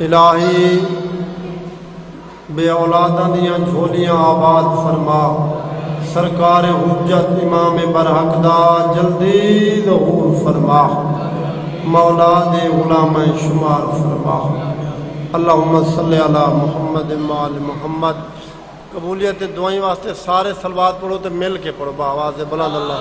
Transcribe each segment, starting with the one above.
الہی بے اولاداں دیاں جھولیاں آباد فرما، سرکار حجت امام برحق دا جلدی ظہور فرما، مولا دے غلام شمار فرما۔ اللہم صلی علی محمد وآل محمد۔ قبولیت دعائیں واسطے سارے صلوات پڑھو تو مل کے پڑھو بآواز بلند اللہ۔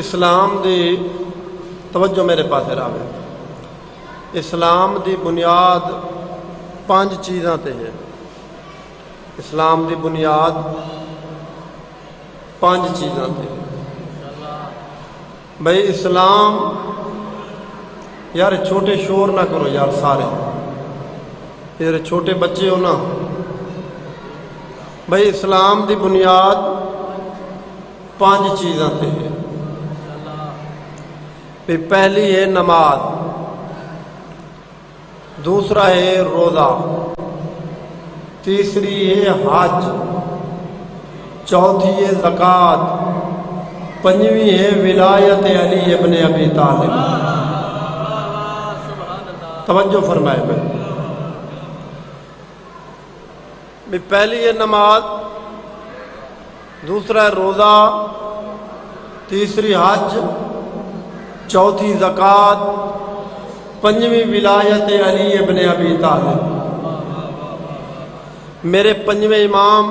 اسلام دی توجہ میرے پاس راوے، اسلام دی بنیاد 5 چیزاں تے ہے۔ اسلام دی بنیاد 5 چیزاں تے ہے۔ بھئی اسلام، یار چھوٹے شور نہ کرو یار، سارے ادھر چھوٹے بچے ہو نا۔ بھئی اسلام دی بنیاد 5 چیزاں تے ہے۔ پہلی ہے نماز، دوسرا ہے روزہ، تیسری ہے حج، چوتھی ہے زکوٰۃ، 5ویں ہے ولایت علی ابن ابی طالب۔ توجہ فرمائے بھائی، پہلی ہے نماز، دوسرا ہے روزہ، تیسری حج، چوتھی زکوٰۃ، 5ویں ولایت علی ابن ابی طالب۔ میرے 5ویں امام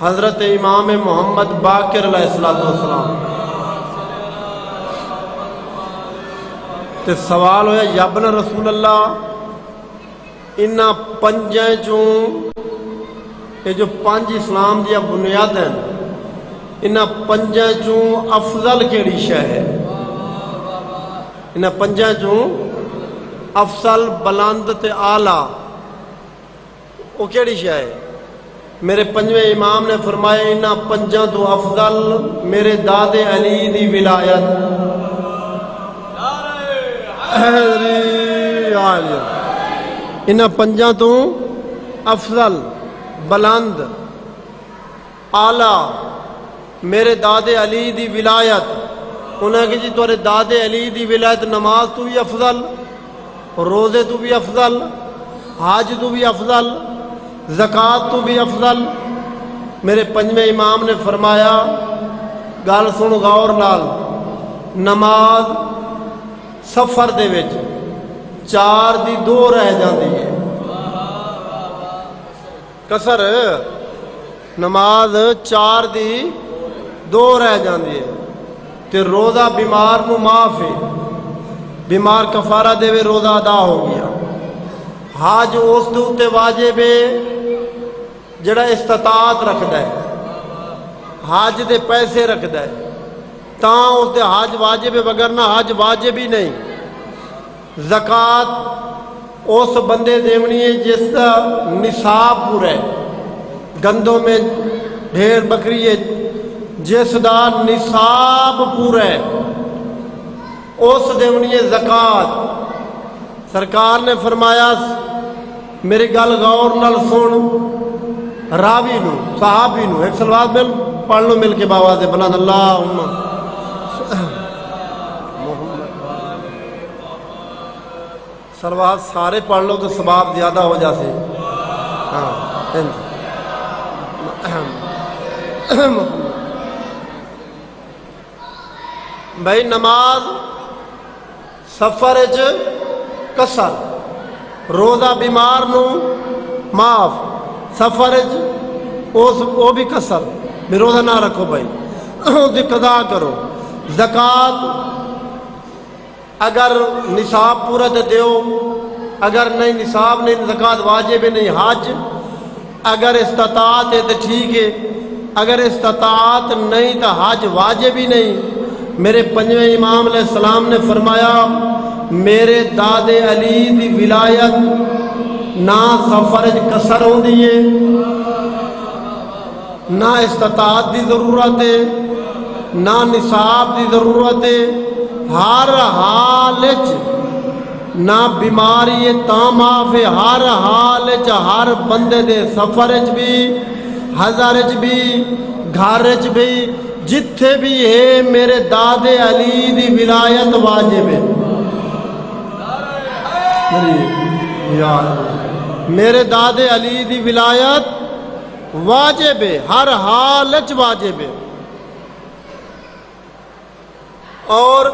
حضرت امام محمد باقر علیہ السلام تے سوال ہویا، یا ابن رسول اللہ، انہاں 5 چوں یہ جو 5 اسلام دیا بنیاد ہیں، انہاں 5 چوں افضل کیڑی شے ہے؟ انہاں 5 چوں افضل، بلند تے آلہ وہ کیڑی شے ہے؟ میرے 5ویں امام نے فرمایا، انہاں 5 تو افضل میرے داد علی دی ولایت۔ انہاں 5 تو افضل، بلند، آلہ میرے داد علی دی ولایت۔ انہاں کہ جی تورے داد علی دی ولایت نماز تو بھی افضل، روزے تو بھی افضل، حج تو بھی افضل، زکوٰۃ تو بھی افضل۔ میرے 5ویں امام نے فرمایا، گل سن غور نال، نماز سفر دے وچ 4 دی 2 رہ جاندی ہے، قصر نماز 4 دی 2 رہ جاندی ہے۔ تے روزہ بیمار نو معاف ہے، بیمار کفارہ دے وے روزہ ادا ہو گیا۔ حج اس دے اتے واجب ہے جڑا استطاعت رکھدا ہے، حج دے پیسے رکھدا ہے تاں اس دے حج واجب ہے، وگرنہ حج واجب ہی نہیں۔ زکوٰۃ اس بندے دیونی ہے جس دا نصاب پورا ہے، گندوں میں ڈھیر بکری ہے جس دا نصاب پورا ہے، اس دیونی ہے زکوٰۃ۔ سرکار نے فرمایا، میری گل غور نال سن، راوی نو، صحابی نو ایک صلوات مل پڑھ لو مل کے باواز بلند اللہم صلوات سارے پڑھ لو تو ثواب زیادہ ہو جاتے۔ بھائی نماز سفر وچ قصر، روزہ بیمار نو معاف، سفر وچ وہ بھی قصر، بھی روزہ نہ رکھو بھائی، اس کی قضا کرو۔ زکوٰۃ اگر نصاب پورا تے دیو، اگر نہیں نصاب نہیں زکوٰۃ واجب ہے نہیں۔ حج اگر استطاعت ہے تو ٹھیک ہے، اگر استطاعت نہیں تو حج واجب ہی نہیں۔ میرے 5ویں امام علیہ السلام نے فرمایا، میرے داد علی دی ولایت نہ سفر قصر ہوندی ہے، نہ استطاعت دی ضرورت ہے، نہ نصاب دی ضرورت ہے، ہر حال نہ بیماری تاں معاف ہے، ہر حال ہر بندے دے سفر بھی، حضر بھی، گھر چ بھی جتھے بھی ہے میرے دادے علی دی ولایت واجب ہے. میرے دادے علی دی ولایت واجب ہے، ہر حالت واجب ہے. اور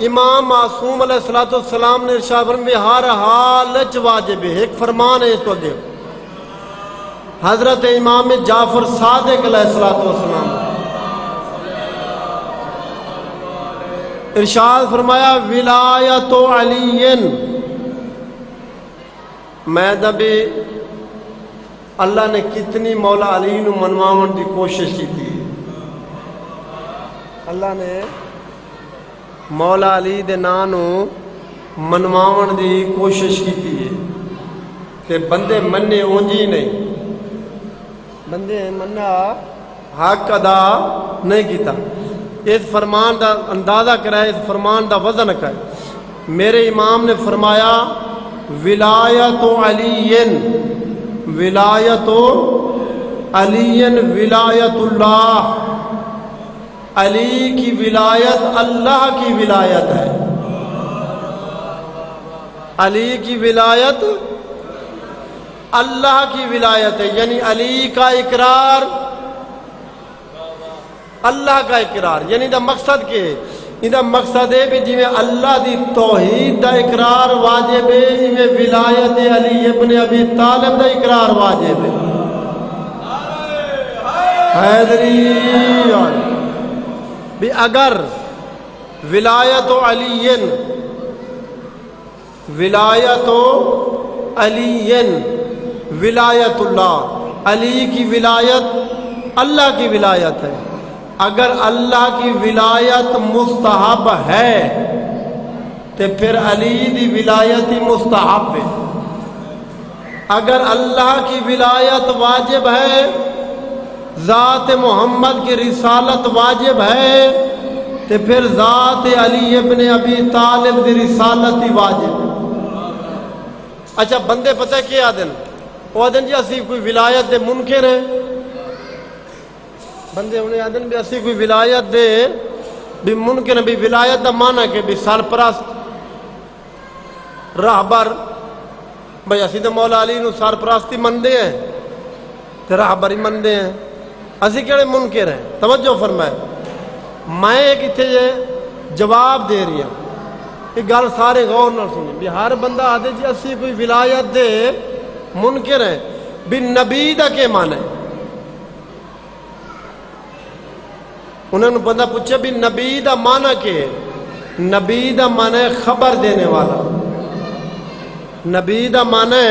امام معصوم علیہ السلام نے ارشاد فرمایا ہر حالت واجب ہے. ایک فرمان ہے اس کو دے حضرت امام جعفر صادق علیہ السلام ارشاد فرمایا ولایت علی. میں دبی اللہ نے کتنی مولا علی نو منواون دی کوشش کی تھی. اللہ نے مولا علی دے نانو منواون دی کوشش کی تھی کہ بندے مننے اونجی نہیں، بندے مننا حق ادا نہیں کیتا. اس فرمان دا اندازہ کرائے، اس فرمان دا وزن کرے. میرے امام نے فرمایا ولایت علی، ولایت علی ولایت اللہ. علی کی ولایت اللہ کی ولایت ہے. علی کی ولایت اللہ کی ولایت ہے. یعنی علی کا اقرار اللہ کا اقرار. یعنی دا مقصد کے دا مقصد ہے کہ جی میں اللہ دی توحید دا اقرار واجب ہے، جی میں ولایت علی ابن ابی طالب دا اقرار واجب ہے. حیدری بھی اگر ولایت علی، ولایت علی ولایت اللہ، علی کی ولایت اللہ کی ولایت ہے. اگر اللہ کی ولایت مستحب ہے تو پھر علی دی ولایت ہی مستحب ہے. اگر اللہ کی ولایت واجب ہے، ذات محمد کی رسالت واجب ہے تو پھر ذات علی ابن ابی طالب دی رسالت ہی واجب ہے. اچھا بندے پتہ کیا آدن؟ وہ آدن جی اسی کوئی ولایت دے منکر ہے. بندے انہیں آدن بھی اسی کوئی ولایت دے بھی منکر ہے. بھی ولایت دا معنی کہ بھی سرپرست راہبر. بھئی اسی تو مولا علی نو سرپرستی مندے ہیں تو راہبری مندے ہیں، اسی کہڑے منکر ہیں. توجہ فرمائے، میں ایک اتھے جواب دے رہی ہوں، ایک گل سارے غور نہ سنیں. بھی ہر بندہ آدھے جی اسی کوئی ولایت دے منکر ہیں. بھی نبی دا کے معنی ہے؟ انہوں نے بندہ پوچھا بھی نبی دا معنی کے؟ نبی دا معنی خبر دینے والا. نبی دا معنی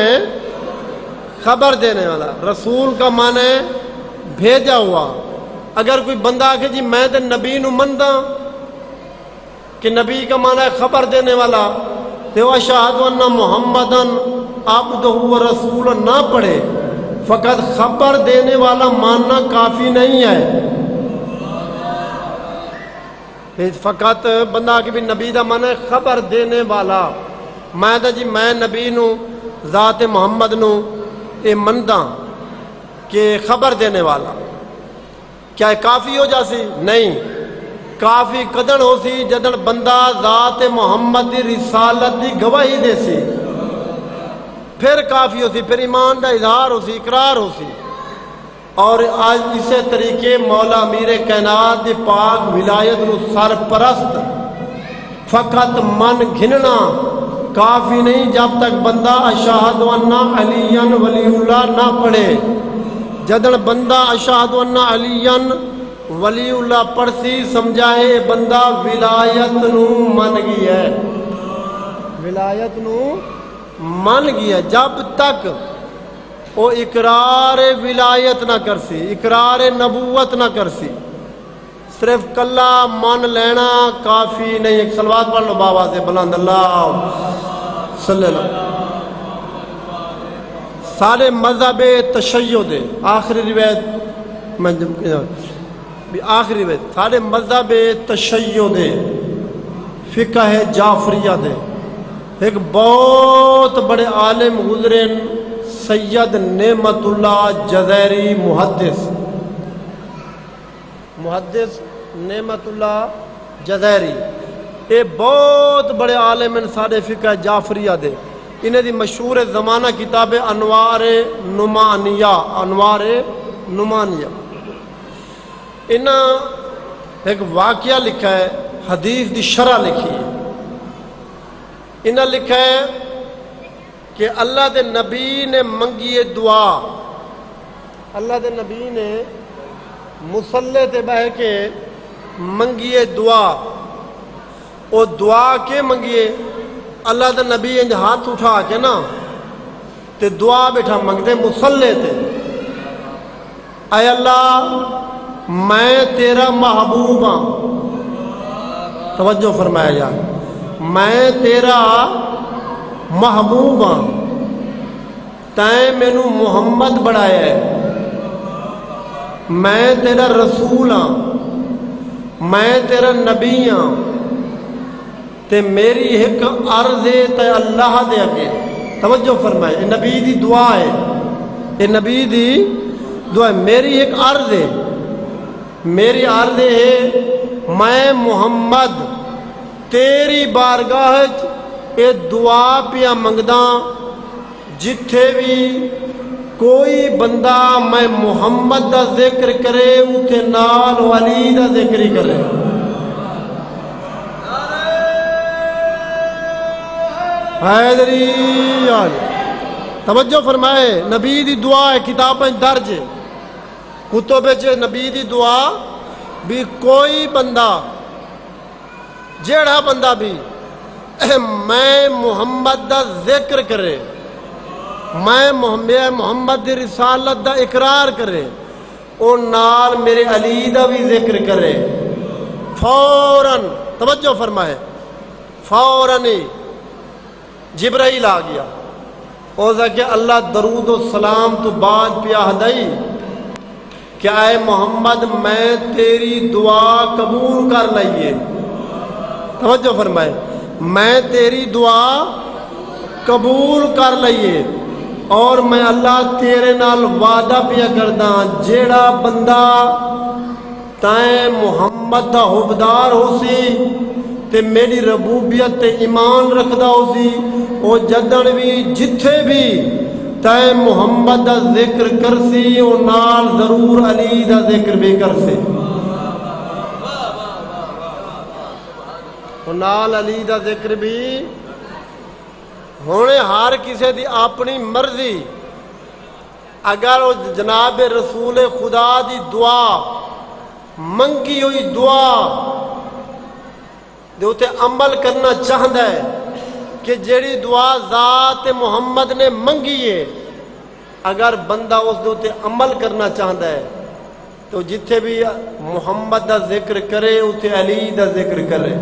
خبر دینے والا. رسول کا معنی بھیجا ہوا. اگر کوئی بندہ آکے جی میں تے نبی نو مندہ کہ نبی کا معنی خبر دینے والا، تو اشہد ان محمدن عبدہ و رسول نہ پڑھے، فقط خبر دینے والا ماننا کافی نہیں ہے. فقط بندہ آکے بھی نبی دا معنی خبر دینے والا. میں دا جی میں نبی نو ذات محمد نو اے مندہ کہ خبر دینے والا، کیا کافی ہو جاسی؟ نہیں. کافی قدر ہو سی جدن بندہ ذات محمد دی رسالت دی گواہی دے سی، پھر کافی ہو سی، پھر ایمان دا اظہار ہو سی، اقرار ہو سی. اور آج اسے طریقے مولا امیر کائنات دی پاک ولایت نو سرپرست فقط من گھننا کافی نہیں جب تک بندہ اشہد ان علی ولی اللہ نہ پڑھے. جدن بندہ اشہد ان علی ولی اللہ پڑھسی سمجھائے بندہ ولایت نو من گیا ہے، ولایت نو من گیا. جب تک وہ اقرار ولایت نہ کرسی، اقرار نبوت نہ کرسی، صرف کلا من لینا کافی نہیں. ایک صلوات پڑھ لو بابا سے بلند اللہ صلی اللہ. سارے مذہب تشیع دے آخری روایت میں آخری روایت سارے مذہب تشیع دے فقہ جعفریہ دے ایک بہت بڑے عالم گزرے سید نعمت اللہ جزیری محدث. محدث نعمت اللہ جزائری، یہ بہت بڑے عالم ہیں سارے فقہ جعفریہ دے، انہیں دی مشہور زمانہ کتاب انوار نمانیہ، انوار نمانیہ۔ انہاں ایک واقعہ لکھا ہے، حدیث دی شرح لکھی ہے۔ انہاں لکھا ہے کہ اللہ دے نبی نے منگی دعا، اللہ دے نبی نے مصلے تے بہ کے منگیے دعا، او دعا کے منگیے، اللہ دے نبی انج ہاتھ اٹھا کے نا تے دعا بیٹھا منگتے مصلے تے، اے اللہ میں تیرا محبوب ہاں، توجہ فرمایا جا، میں تیرا محبوب ہاں، تائیں مینو محمد بڑھایا ہے، میں تیرا رسول ہاں، میں تیرا نبی ہاں، تے میری ایک عرض ہے تے اللہ دے اگے، توجہ فرمائے، یہ نبی دی دعا ہے، یہ نبی دی دعا ہے، میری ایک عرض ہے، میری عرض ہے میں محمد تیری بارگاہ اے دعا پیا منگدا، جتھے بھی کوئی بندہ میں محمد دا ذکر کرے اتھے نال علی دا ذکر ہی کرے۔ حیدری توجہ فرمائے، نبی دی دعا ہے، کتابیں درج ہے، کتب وچ نبی دی دعا بھی کوئی بندہ جیڑا بندہ بھی میں محمد دا ذکر کرے، میں محمد دی رسالت دا اقرار کرے، او نال میرے علی دا بھی ذکر کرے، فوراً توجہ فرمائے، فوراً جبرائیل آ گیا، او کہ اللہ درود و سلام تو بعد پیا ہدائی کہ اے محمد میں تیری دعا قبول کر لئیے، توجہ فرمائے، میں تیری دعا قبول کر لئیے، اور میں اللہ تیرے نال وعدہ پیا کردا، جیڑا بندہ تائیں محمد دا حبدار ہو سی تے میری ربوبیت تے ایمان رکھدا ہو سی، او جدن بھی جتھے بھی تائیں محمد دا ذکر کرسی، او نال ضرور علی دا ذکر بھی کرسی، او نال علی دا ذکر بھی ہونے۔ ہر کسی دی اپنی مرضی، اگر وہ جناب رسول خدا دی دعا منگی ہوئی دعا دے اتے عمل کرنا چاہتا ہے کہ جیڑی دعا ذات محمد نے منگی ہے، اگر بندہ اس دے اتے عمل کرنا چاہتا ہے تو جتھے بھی محمد دا ذکر کرے اتے علی دا ذکر کرے،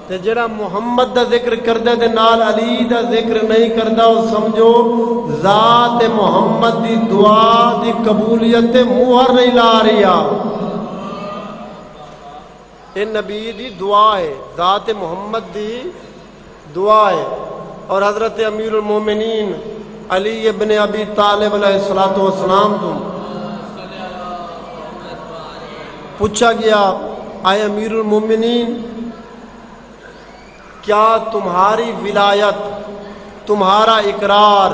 تے جڑا محمد دا ذکر کردے تے نال علی دا ذکر نہیں کردا، وہ سمجھو ذات محمد دی دعا دی قبولیت تے مہر نہیں لا رہی آ، یہ نبی دی دعا ہے، ذات محمد دی دعا ہے۔ اور حضرت امیر المومنین علی ابن ابی طالب علیہ السلام تو پوچھا گیا، اے امیر المومنین کیا تمہاری ولایت، تمہارا اقرار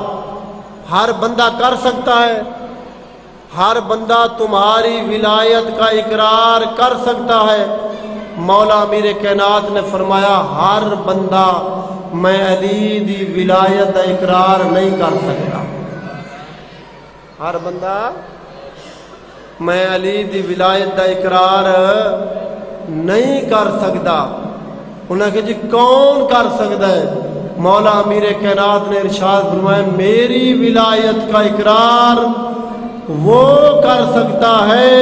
ہر بندہ کر سکتا ہے؟ ہر بندہ تمہاری ولایت کا اقرار کر سکتا ہے؟ مولا امیر کائنات نے فرمایا ہر بندہ میں علی دی ولایت کا اقرار نہیں کر سکتا، ہر بندہ میں علی دی ولایت کا اقرار نہیں کر سکتا۔ انہوں نے کہا جی کون کر سکتا ہے؟ مولا امیر کائنات نے ارشاد فرمایا میری ولایت کا اقرار وہ کر سکتا ہے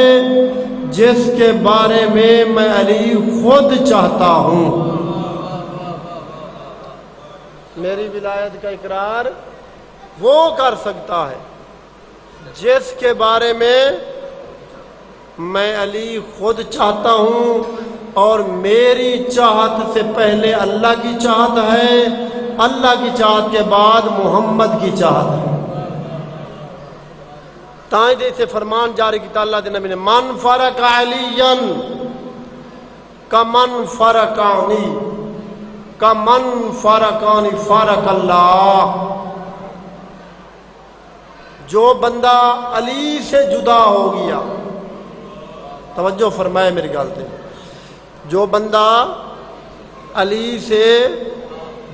جس کے بارے میں علی خود چاہتا ہوں۔ میری ولایت کا اقرار وہ کر سکتا ہے جس کے بارے میں علی خود چاہتا ہوں، اور میری چاہت سے پہلے اللہ کی چاہت ہے، اللہ کی چاہت کے بعد محمد کی چاہت ہے۔ تائیں دے سے فرمان جاری کیتا اللہ دے نبی نے من فرق علین کمن فرقانی کمن فرقانی فرق اللہ. جو بندہ علی سے جدا ہو گیا، توجہ فرمائے میری گل تے، جو بندہ علی سے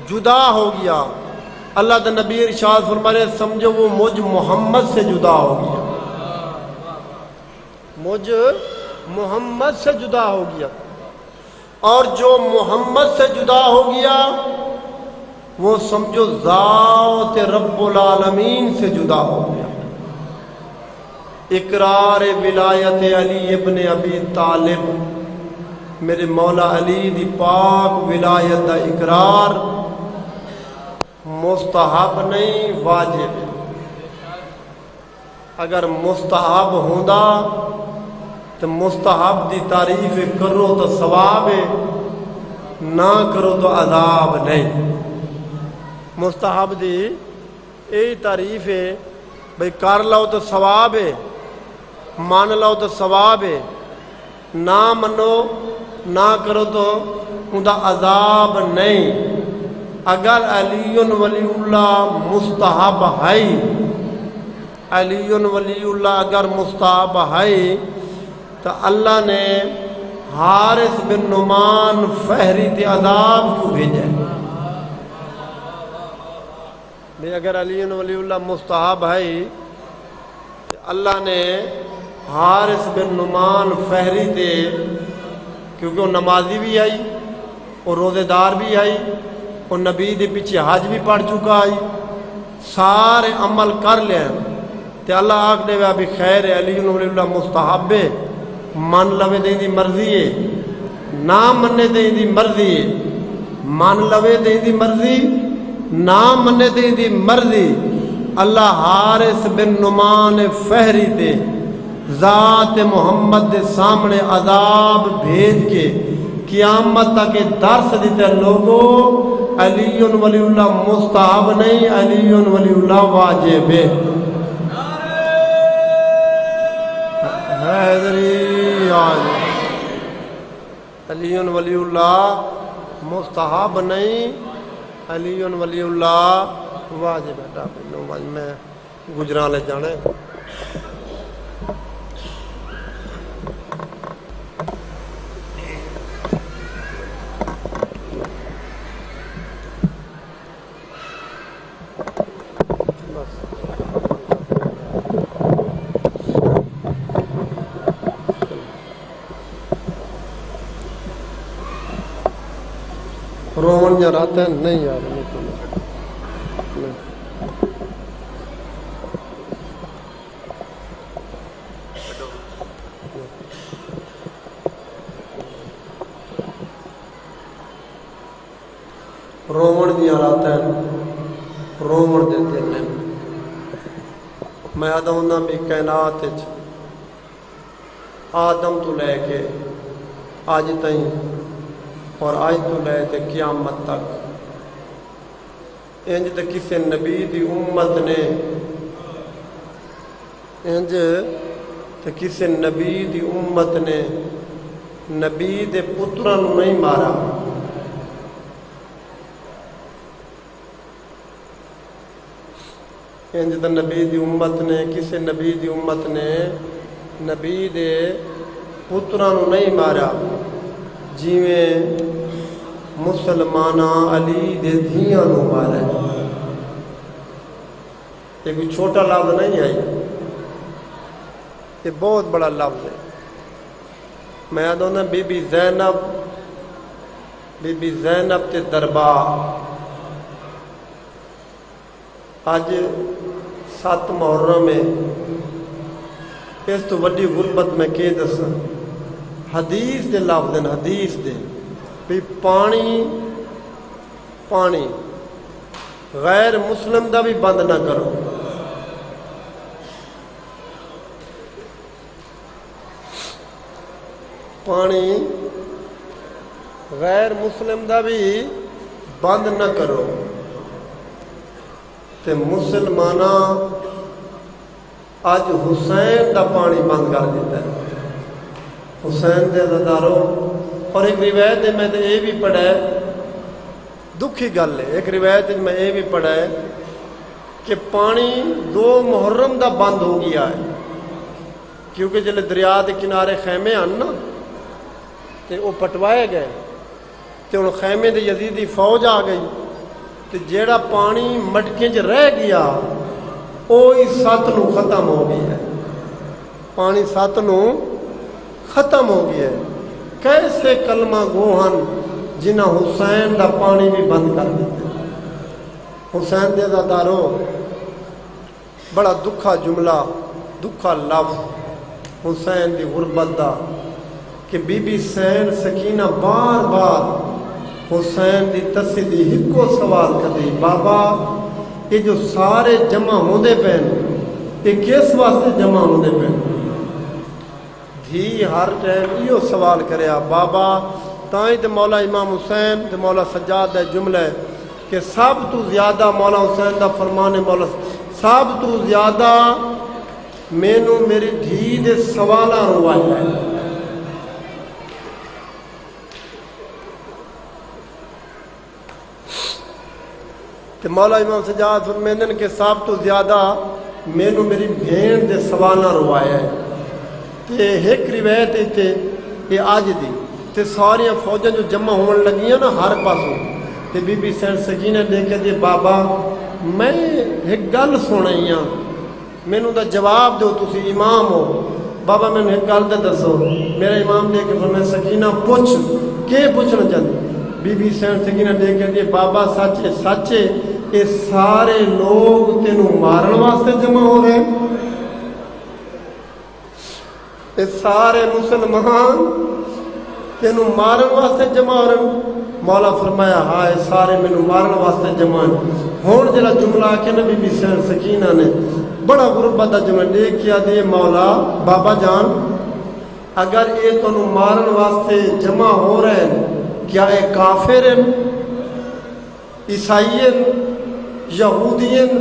جدا ہو گیا، اللہ دا نبی ارشاد فرما رہے سمجھو وہ مجھ محمد سے جدا ہو گیا، مجھ محمد سے جدا ہو گیا. اور جو محمد سے جدا ہو گیا وہ سمجھو ذات رب العالمین سے جدا ہو گیا. اقرار ولایت علی ابن ابی طالب، میرے مولا علی دی پاک ولایت دا اقرار مستحب نہیں واجب ہے. اگر مستحب ہوندا تو مستحب دی تعریف کرو تو ثواب ہے، نہ کرو تو عذاب نہیں. مستحب دی یہی تعریف ہے بھئی کر لو تو ثواب ہے، مان لو تو ثواب ہے، نہ منو نہ کرو تو ان دا عذاب نہیں. اگر علی ولی اللہ مستحب ہے، علی ولی اللہ اگر مستحب ہے تو اللہ نے حارث بن نعمان فہری تے عذاب کیوں بھیجا ہے؟ بھئی اگر علی ولی اللہ مستحب ہے تو اللہ نے حارث بن نعمان فہری تے، کیونکہ وہ نمازی بھی آئی اور روزے دار بھی آئی اور نبی دے پیچھے حج بھی پڑھ چکا آئی، سارے عمل کر لیں تے اللہ آکھ دے بھی خیر ہے، علی ولی اللہ مستحب ہے، من لوے دیں دی مرضی ہے، نہ مننے دیں دی مرضی ہے، من لوے دیں دی مرضی، نہ مننے دیں دی مرضی. اللہ حارث بن نعمان فہری تے ذات محمد دے سامنے عذاب بھیج کے قیامت تک درس دیتے لوگوں علی ولی اللہ مستحب نہیں، علی ولی اللہ واجب ہے. حیدری علی ولی اللہ مستحب نہیں، علی ولی اللہ واجب ہے. میں گجران لے جانے رومن یا رہتے ہیں نہیں یار رومن دیا رہتے ہیں رومن دیتے ہیں. میں آدھا ہوں بھی کائنات آدم تو لے کے آج تائیں اور آج تو لے کے قیامت تک انج تے کسی نبی دی امت نے انج تے کسی نبی دی امت نے نبی دے پتران نہیں مارا. انج تے نبی دی امت نے کسی نبی دی امت نے نبی دے پتران نہیں مارا جیویں مسلمانہ علی دے دھیاں نو مارا. یہ کوئی چھوٹا لفظ نہیں ہے، یہ بہت بڑا لفظ ہے. میں آدھوں نا بی بی زینب تے دربار آج 7 محرم میں اس تو وڈی غربت میں کہ دساں. حدیث دے لفظ ہیں، حدیث دے بھی پانی غیر مسلم دا بھی بند نہ کرو. پانی غیر مسلم دا بھی بند نہ کرو. تے مسلمانہ اج حسین دا پانی بند کر دیتا ہے حسین دے عزاداروں. اور ایک روایت میں تو یہ بھی پڑھا ہے، دکھی گل ہے، ایک روایت میں یہ بھی پڑھا ہے کہ پانی 2 محرم دا بند ہو گیا ہے، کیونکہ جلے دریا کے کنارے خیمے آن نا تے وہ پٹوائے گئے تے ہن خیمے دے یزیدی فوج آ گئی تے جیڑا پانی مٹکے چ رہ گیا وہی 7 نو ختم ہو گیا ہے، پانی 7 نو ختم ہو گیا ہے. کیسے کلمہ گوہن جنہ حسین دا پانی بھی بند کر دیتے. حسین دے عزاداروں بڑا دکھا جملہ دکھا لفظ حسین دی غربت دا کہ بی بی سین سکینہ بار بار حسین دی تصدی ہکو سوال کر دی، بابا یہ جو سارے جمع ہوندے پین یہ کس واسطے جمع ہوندے پین؟ دھی ہر ٹائم یہ سوال کریا بابا. تائیں تے مولا امام حسین تے مولا سجاد دا جملہ ہے کہ سب تو زیادہ مولا حسین دا فرمان ہے، مولا سب تو زیادہ مینوں میری دھی دے سوالاں روایا ہے. تے مولا امام سجاد فرمیندن کہ سب تو زیادہ مینوں میری بھین دے سوالاں روایا ہے. تے ایک روایت تے یہ آج دی تے ساریاں فوجاں جو جمع ہون لگیاں نا ہر پاسوں تے بی بی سین سکینہ دیکھ کے بابا میں ایک گل سنائی ہاں مینوں دا جواب دو، تسی امام ہو بابا مینوں ایک گل تے دسو. میرا امام دیکھ کے فرمایا سکینہ پوچھ کے پوچھنا چاہتی. بی بی سین سکینہ دیکھ کے بابا سچ سچ یہ سارے لوگ تینوں مارن واسطے جمع ہو رہے ہیں، یہ سارے مسلمان تینوں مارن واسطے جمع ہو رہے ہیں. مولا فرمایا ہاں یہ سارے مینوں مارن واسطے جمع ہیں. ہن جڑا جملہ کہ نبی بی سین سکینہ نے بڑا غربت دا جملہ دیکھ کیا دے مولا بابا جان اگر یہ تینوں مارن واسطے جمع ہو رہے ہیں کیا یہ کافر ہیں، عیسائی ہیں، یہودی ہیں؟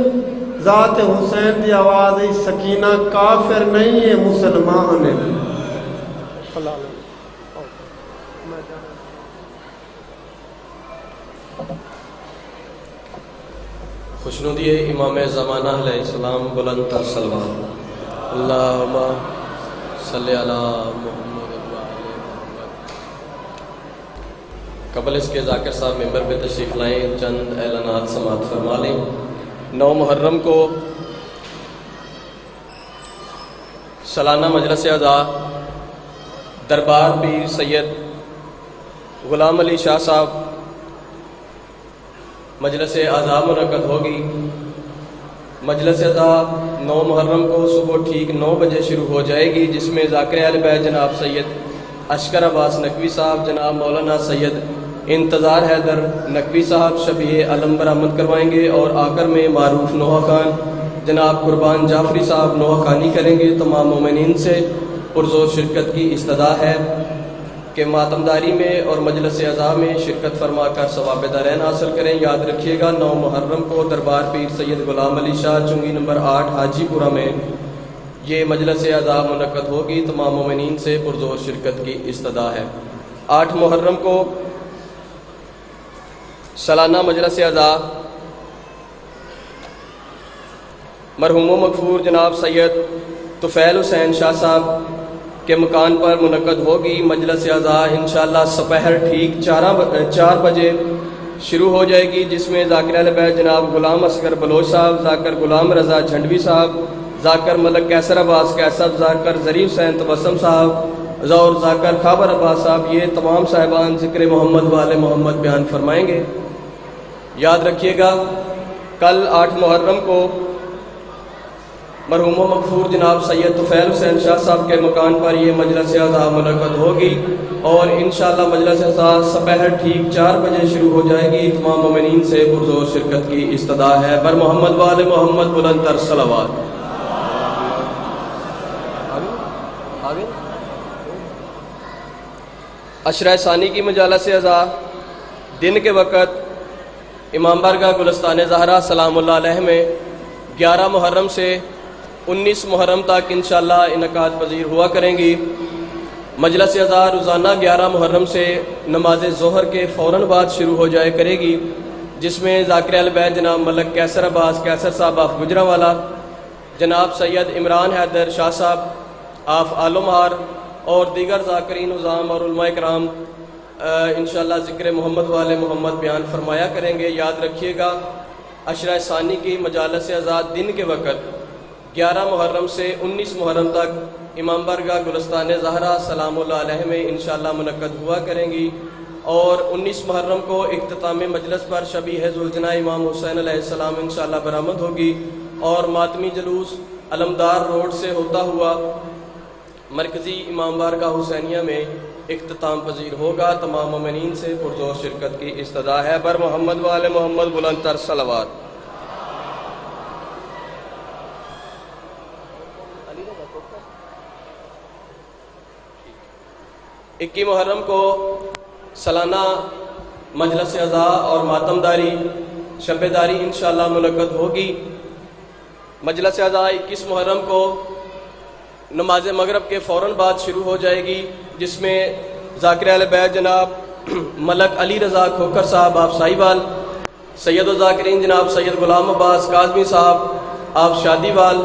ذات حسین دی آواز ہے سکینہ کافر نہیں ہے مسلمان ہے. خوشنودی امام زمانہ علیہ السلام بلند تر صلوات اللہم صلی علی محمد وعلی محمد. قبل اس کے ذاکر صاحب ممبر پہ تشریف لائیں، چند اعلانات سماعت فرما لیں. 9 محرم کو سالانہ مجلس اعزا دربار پیر سید غلام علی شاہ صاحب مجلس اعزا منعقد ہوگی. مجلس اعزا 9 محرم کو صبح ٹھیک 9 بجے شروع ہو جائے گی، جس میں ذاکر اہل بیت جناب سید اشکر عباس نقوی صاحب، جناب مولانا سید انتظار حیدر نقوی صاحب شبیہ علم برآمد کروائیں گے، اور آخر میں معروف نوحہ خان جناب قربان جعفری صاحب نوحہ خانی کریں گے. تمام مومنین سے پرزور شرکت کی استدعا ہے کہ ماتمداری میں اور مجلس اعزا میں شرکت فرما کر ثواب دارین حاصل کریں. یاد رکھیے گا 9 محرم کو دربار پیر سید غلام علی شاہ چنگی نمبر 8 حاجی پورہ میں یہ مجلس اعزا منعقد ہوگی. تمام مومنین سے پرزور شرکت کی استدعا ہے. 8 محرم کو سالانہ مجلس اعزا مرحوم و مغفور جناب سید طفیل حسین شاہ صاحب کے مکان پر منعقد ہوگی. مجلس اعزا انشاءاللہ سپہر ٹھیک 4 بجے شروع ہو جائے گی، جس میں ذاکر اہل بیت جناب غلام اصغر بلوچ صاحب، ذاکر غلام رضا جھنڈوی صاحب، ذاکر ملک کیسر عباس کیسر، ذاکر ظریف حسین تبسم صاحب اور ذاکر خابر عباس صاحب، یہ تمام صاحبان ذکر محمد والے محمد بیان فرمائیں گے. یاد رکھیے گا کل 8 محرم کو مرحوم و مغفور جناب سید طفیل حسین شاہ صاحب کے مکان پر یہ مجلس اعزا منعقد ہوگی، اور انشاءاللہ مجلس اعزا سپہر ٹھیک 4 بجے شروع ہو جائے گی. تمام مومنین سے پرزور شرکت کی استدعا ہے. بر محمد وآل محمد بلند تر صلوات. عشرہ ثانی کی مجالس اعزا دن کے وقت امام بارگاہ گلستان زہرا سلام اللہ علیہ میں 11 محرم سے 19 محرم تک انشاءاللہ انعقاد پذیر ہوا کریں گی۔ مجلس عزا روزانہ 11 محرم سے نماز ظہر کے فوراً بعد شروع ہو جائے کرے گی، جس میں ذاکر اہل بیت جناب ملک کیسر عباس کیسر صاحب آف گجرانوالا، جناب سید عمران حیدر شاہ صاحب آف آلومہار اور دیگر ذاکرین نظام اور علماء کرام انشاءاللہ ذکر محمد والے محمد بیان فرمایا کریں گے۔ یاد رکھیے گا عشرہ ثانی کی مجالس عزا دن کے وقت 11 محرم سے 19 محرم تک امام بارگاہ گلستان زہرا سلام اللہ علیہ میں انشاءاللہ منعقد ہوا کریں گی، اور 19 محرم کو اختتام مجلس پر شبیہ ذوالجناح امام حسین علیہ السلام انشاءاللہ برآمد ہوگی، اور ماتمی جلوس علمدار روڈ سے ہوتا ہوا مرکزی امام بارگاہ حسینیہ میں اختتام پذیر ہوگا۔ تمام مومنین سے پرزور شرکت کی استدعا ہے۔ بر محمد والے محمد بلند تر صلوات۔ 21 محرم کو سالانہ مجلس عزا اور ماتم داری شب داری انشاءاللہ منعقد ہوگی۔ مجلس عزا 21 محرم کو نماز مغرب کے فوراً بعد شروع ہو جائے گی، جس میں ذاکر اہل بیت جناب ملک علی رضا کھوکر صاحب آپ ساہیوال، سید الذاکرین جناب سید غلام عباس کاظمی صاحب آپ شادی وال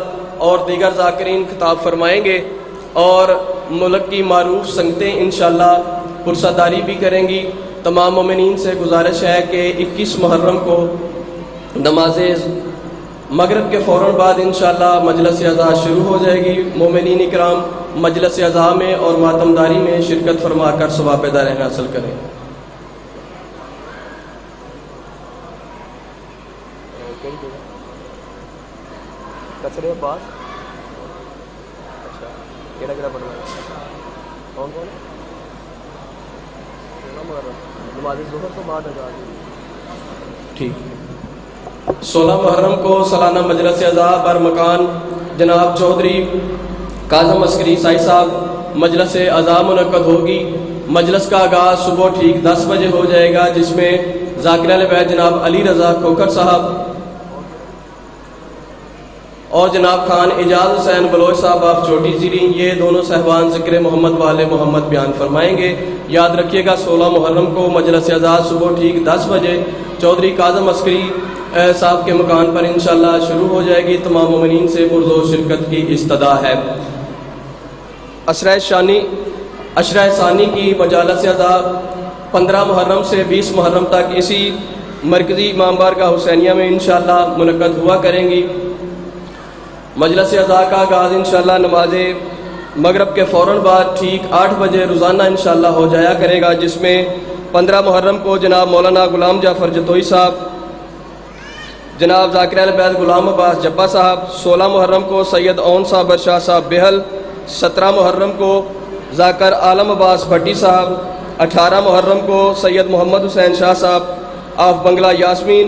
اور دیگر ذاکرین خطاب فرمائیں گے، اور ملک کی معروف سنگتیں انشاءاللہ پرسہ بھی کریں گی۔ تمام مومنین سے گزارش ہے کہ 21 محرم کو نماز مغرب کے فوراً بعد انشاءاللہ مجلس عزا شروع ہو جائے گی۔ مومنین اکرام مجلس عزا میں اور ماتم داری میں شرکت فرما کر ثواب دارین حاصل کریں۔ کچرے پاس کیڑا پڑھنا کون کون نماز ظہر تو بعد ٹھیک۔ 16 محرم کو سالانہ مجلس عزا بر مکان جناب چودھری کاظم عسکری سائی صاحب مجلس عزا منعقد ہوگی۔ مجلس کا آغاز صبح ٹھیک 10 بجے ہو جائے گا، جس میں ذاکر اہل بیت جناب علی رضا کھوکر صاحب اور جناب خان اعجاز حسین بلوچ صاحب آپ چھوٹی زیری، یہ دونوں صاحبان ذکر محمد والے محمد بیان فرمائیں گے۔ یاد رکھیے گا 16 محرم کو مجلس عزا صبح ٹھیک 10 بجے چودھری کاظم عسکری صاحب کے مکان پر انشاءاللہ شروع ہو جائے گی۔ تمام مومنین سے پرزور شرکت کی استدعا ہے۔ عشرہ ثانی کی مجالس عزا 15 محرم سے 20 محرم تک اسی مرکزی امام بارگاہ حسینیہ میں انشاءاللہ منعقد ہوا کریں گی۔ مجلس عزا کا آغاز انشاءاللہ نماز مغرب کے فوراً بعد ٹھیک 8 بجے روزانہ انشاءاللہ ہو جایا کرے گا، جس میں 15 محرم کو جناب مولانا غلام جعفر جتوئی صاحب، جناب ذاکر اہل بیت غلام عباس جبا صاحب، 16 محرم کو سید اون صابر شاہ صاحب بہل، 17 محرم کو ذاکر عالم عباس بھٹی صاحب، 18 محرم کو سید محمد حسین شاہ صاحب آف بنگلہ یاسمین،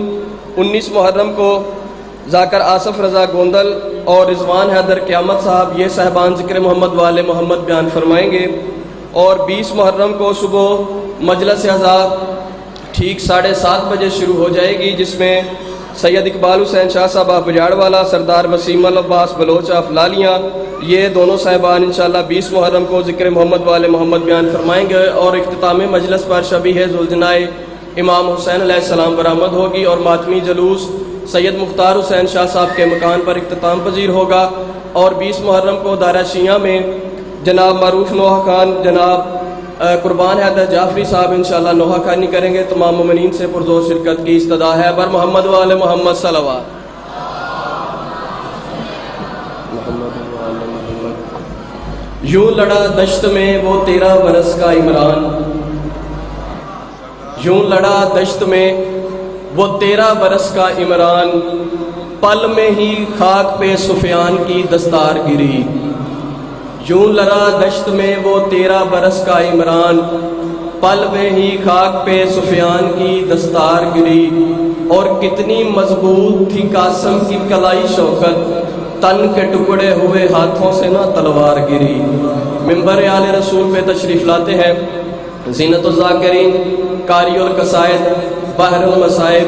19 محرم کو ذاکر آصف رضا گوندل اور رضوان حیدر قیامت صاحب، یہ صاحبان ذکر محمد والے محمد بیان فرمائیں گے، اور 20 محرم کو صبح مجلس عزا ٹھیک 7:30 بجے شروع ہو جائے گی، جس میں سید اقبال حسین شاہ صاحب آف بجاڑ والا، سردار وسیم العباس بلوچ آف لالیاں، یہ دونوں صاحبان انشاءاللہ 20 محرم کو ذکر محمد والے محمد بیان فرمائیں گے، اور اختتام مجلس پر شبیہ ذوالجناح امام حسین علیہ السلام برآمد ہوگی، اور ماتمی جلوس سید مختار حسین شاہ صاحب کے مکان پر اختتام پذیر ہوگا۔ اور 20 محرم کو دارہ شیعہ میں جناب معروف نوحہ خان جناب قربان حیدر جعفری صاحب انشاءاللہ نوحہ خانی کریں گے۔ تمام مومنین سے پرزور شرکت کی استدعا ہے۔ بر محمد والے محمد صلوات۔ یوں لڑا دشت میں وہ 13 برس کا عمران، یوں لڑا دشت میں وہ 13 برس کا عمران، پل میں ہی خاک پہ سفیان کی دستار گری۔ یوں لڑا دشت میں وہ 13 برس کا عمران، پل میں ہی خاک پہ سفیان کی دستار گری۔ اور کتنی مضبوط تھی قاسم کی کلائی شوکت، تن کے ٹکڑے ہوئے ہاتھوں سے نہ تلوار گری۔ ممبر آل رسول پہ تشریف لاتے ہیں زینت الذاکرین، قاری القصائد، بحر المصائب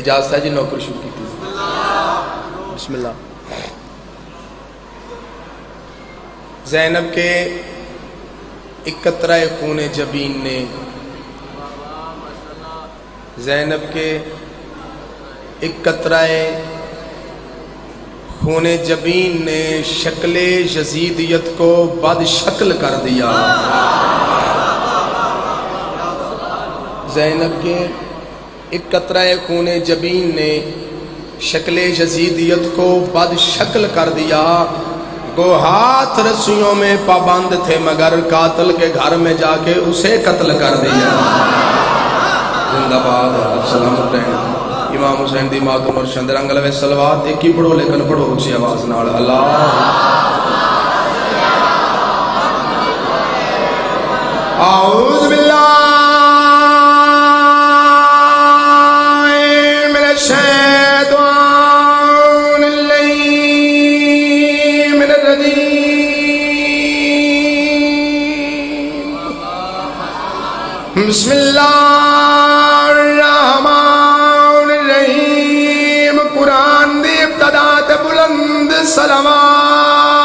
اجازت ہے جی نوکر شروع کی بسم اللہ. زینب کے ایک قطرہ خون جبین نے زینب کے ایک قطرہ خون جبین نے شکل یزیدیت کو بد شکل کر دیا. زینب کے ایک قطرہ خون جبین نے شکل یزیدیت کو بد شکل کر دیا. وہ ہاتھ رسیوں میں پابند تھے مگر قاتل کے گھر میں جا کے اسے قتل کر دیا. زندہ باد سلامت رہیں. امام حسین دی ماتم اور شندرنگ علیہ الصلوات ایک ہی پڑھو لیکن پڑھو اچھی آواز نال. اللہ اعوذ باللہ من الشیطان اللعین الرجیم. بسم اللہ بلند سلامات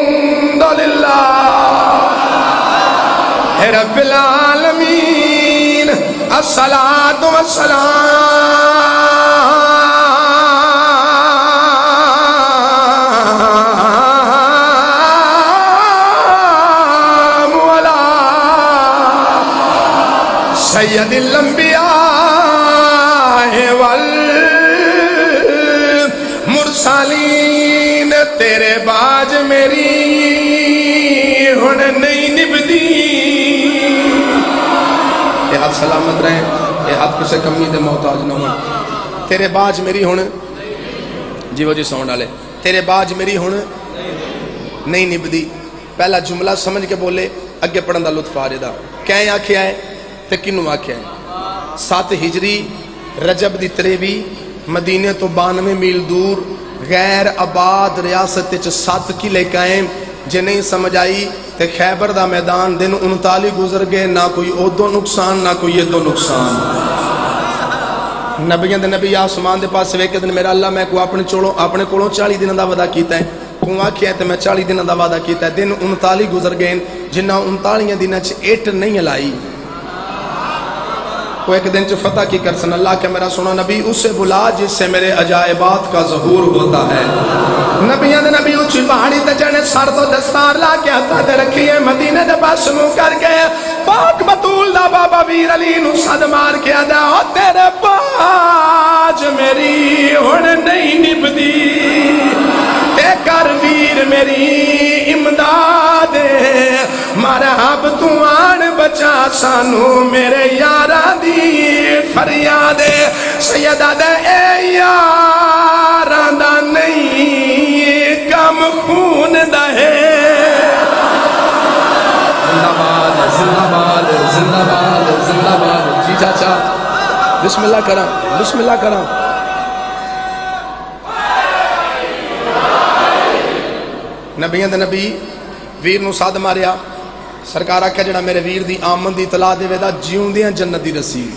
الحمدللہ رب العالمین. الصلاة والسلام على سید الانبیاء والمرسلین. تیرے باج میری ہن نہیں نبدی. یہ ہاتھ سلامت رہیں. یہ ہاتھ کسے کمی دے محتاج نہ ہوں. تیرے باج میری ہن جی وہ جی ساؤنڈ والے. تیرے باج میری ہن نہیں نبدی. پہلا جملہ سمجھ کے بولے اگے پڑھن دا لطف آ رہا. کہیں آکھیا ہے تے کنوں آکھیا ہے. 7 ہجری رجب دی 23 مدینے تو 92 میل دور غیر آباد ریاست 7 قلعے قائم. جے نہیں سمجھ آئی تے خیبر دا میدان دن 39 گزر گئے. نہ کوئی ادو نقصان نہ کوئی ادو نقصان. نبیوں دے نبی آسمان دے پاس ویکھ کے دن میرا اللہ میں کو اپنے کولوں 40 دن دا وعدہ کیتا ہے. تو آکھیا تے میں 40 دن دا وعدہ کیتا ہے. دن 39 گزر گئے جنہ 39 دناں چ اٹ نہیں ہلائی. وہ ایک دن چ فتح کی کرسن. اللہ کہ میرا سنو نبی اسے بلا جس سے میرے عجائبات کا ظہور ہوتا ہے. نبیوں دے نبی اچھی پہاڑی تے چڑھے سر تو دستار لا کے ہتھاں تے رکھیے مدینے دے پاس منہ کر کے پاک بطول دا بابا ویر علی نو صد مار کے ادا او تیرے باج میری ہن نہیں نبدی. تے کر ویر میری امداد مرحب تو آن بچا سانو میرے یاراں دی فریاد. سیدہ دے اے یاراں دا نہیں کم خون دا ہے. زندہ باد زندہ باد زندہ باد زندہ باد. جی چاچا بسم اللہ کراں بسم اللہ کراں. نبیوں دے نبی ویر نو صد ماریا. سرکار آکھیا جڑا میرے ویر دی آمد دی اطلاع دے دا جیوندیاں جنت دی رسید.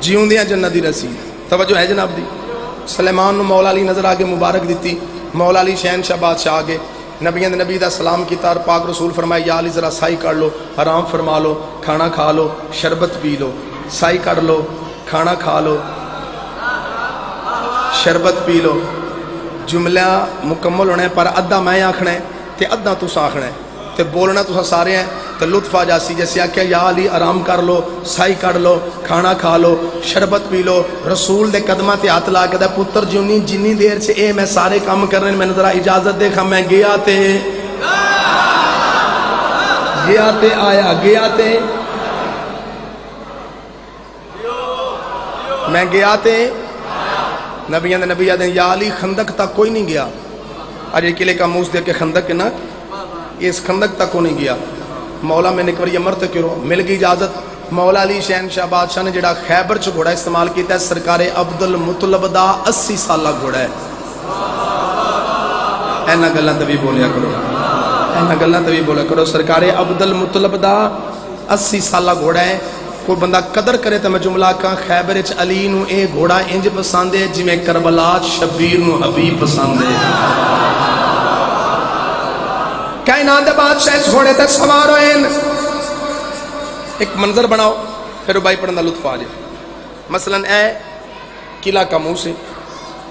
جیوندیاں جنت دی رسید. توجہ ہے جناب دی. سلیمان نو مولا علی نظر آگے مبارک دیتی. مولا علی شہنشاہ بادشاہ آگے نبیوں دے نبی دا سلام کیتا اور پاک رسول فرمایا یا علی ذرا سائی کر لو حرام فرما لو کھانا کھا لو شربت پی لو. سائی کر لو کھانا کھا لو شربت پی لو. جملہ مکمل ہونے پر ادھا میں آکھنا ہے تے ادھا تسا آکھنا ہے تے بولنا تسا سارے ہیں تے لطف آ جاسی. جیسے آکھیا یا علی آرام کر لو سائی کر لو کھانا کھا لو شربت پی لو. رسول دے قدمہ تے ہاتھ لا کے پتر جنی دیر سے اے میں سارے کام کرنے میں ذرا اجازت دیکھا. میں گیا تے آیا گیا تے میں گیا تے نبیان نبی آدھیں یا علی خندق تک کوئی نہیں گیا. اجے قلعے کا موس دے کے خندق کے نہ اس خندق تک کو نہیں گیا. مولا میں نے ایک بار مرت کرو مل گئی اجازت. مولا علی شہنشاہ بادشاہ نے جڑا خیبر چ گھوڑا استعمال کیتا ہے سرکار عبد المطلب دا 80 سالہ گھوڑا ہے. اینا گلاں تے بھی بولیا کرو, اینا گلاں تے بھی بولیا کرو. سرکار عبد المطلب دا 80 سالہ گھوڑا ہے. کوئی بندہ قدر کرے تو میں جملہ کہاں خیبر چ علی نو اے گھوڑا انج پسند ہے جی میں کربلا شبیر نو حبیب پسند ہے. کائنات دے بادشاہ اس گھوڑے تے سوار ہوئے. ایک منظر بناؤ پھر بائی پڑھنا لطف آ جائے. مثلا اے قلعہ کاموس ہے,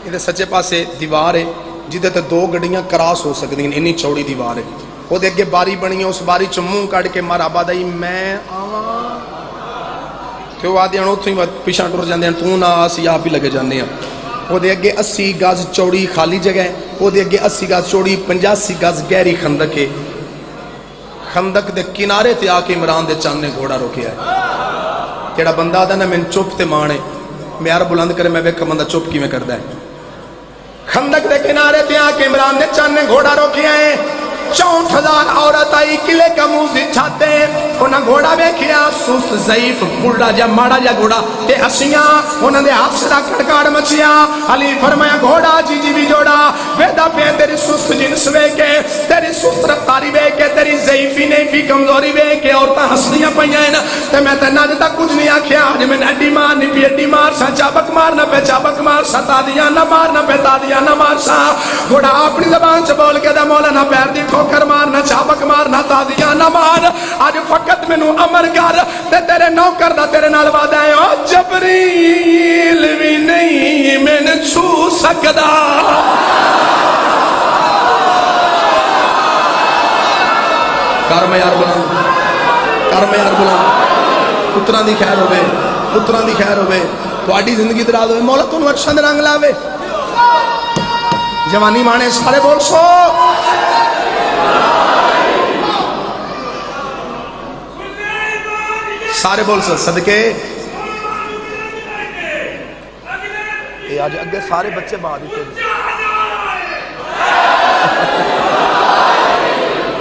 یہ سچے پاسے دیوار ہے جدے تے 2 گڈیاں کراس ہو سکتی ہیں, انی چوڑی دیوار ہے. وہ دے اگے باری بنی ہے, اس باری چ منہ کٹ کے مار آباد آئی میں آواں کہ وہ آدھے اتوں ہی پیچھا ٹر جاندے ہیں تو نہ اسی آپ ہی لگے جانے ہیں. وہ دے اگے 80 گز چوڑی خالی جگہ ہے, وہ دے اگے 80 گز چوڑی 85 گز گہری خندق ہے. خندق دے کنارے تے آ کے عمران دے چاند نے گھوڑا روکیا ہے. جڑا بندہ آدھا نا میں چپ تے مانے معیار بلند کرے میں ویکھا بندہ چپ کیویں کردا ہے. خندق دے کنارے تے آ کے عمران دے چاند نے گھوڑا روکیا ہے. 64,000 عورت آئی قلعے کاموس چھاتے, انہاں گھوڑا ویکھیا سست ضعیف بڑھا جا ماڑا جا گھوڑا تے اسیاں انہاں دے ہاتھ دا کڑکاڑ مچیا. علی فرمایا گھوڑا جی جی بھی جوڑا ویدا پہ تیری سست جنس وے کے, تیری سست رفتاری وے کے, تیری ضعیفی نہیں بھی کمزوری وے کے عورتاں ہسدیاں پیاں ہیں تے میں تے نہ تک کچھ نہیں آکھیا اج میں اڈی مار نہیں پی اڈی مار سا چابک مارنا پہ چابک مار سا تادیاں نہ مارنا پہ تادیاں نہ مار سا. گھوڑا اپنی زبان سے بول کے دا مولانا پیر دی ٹھوکر مارنا چابک مارنا تادیاں نہ مار. اج فقط مینوں امر کر تے تیرے نوکر دا تیرے نال وعدہ ہے او جبریل بھی نہیں میں نے چھو سکدا. کر میں یار بلند, کر میں یار بلند. پتراں دی خیر ہوے, پتراں دی خیر ہوے, تہاڈی زندگی دراز ہوے, مولا تانوں عرشاں دے رنگ لاوے. جوانی مانے سارے بول سو سارے بول سو صدقے. یہ آج اگے سارے بچے بعد دیتے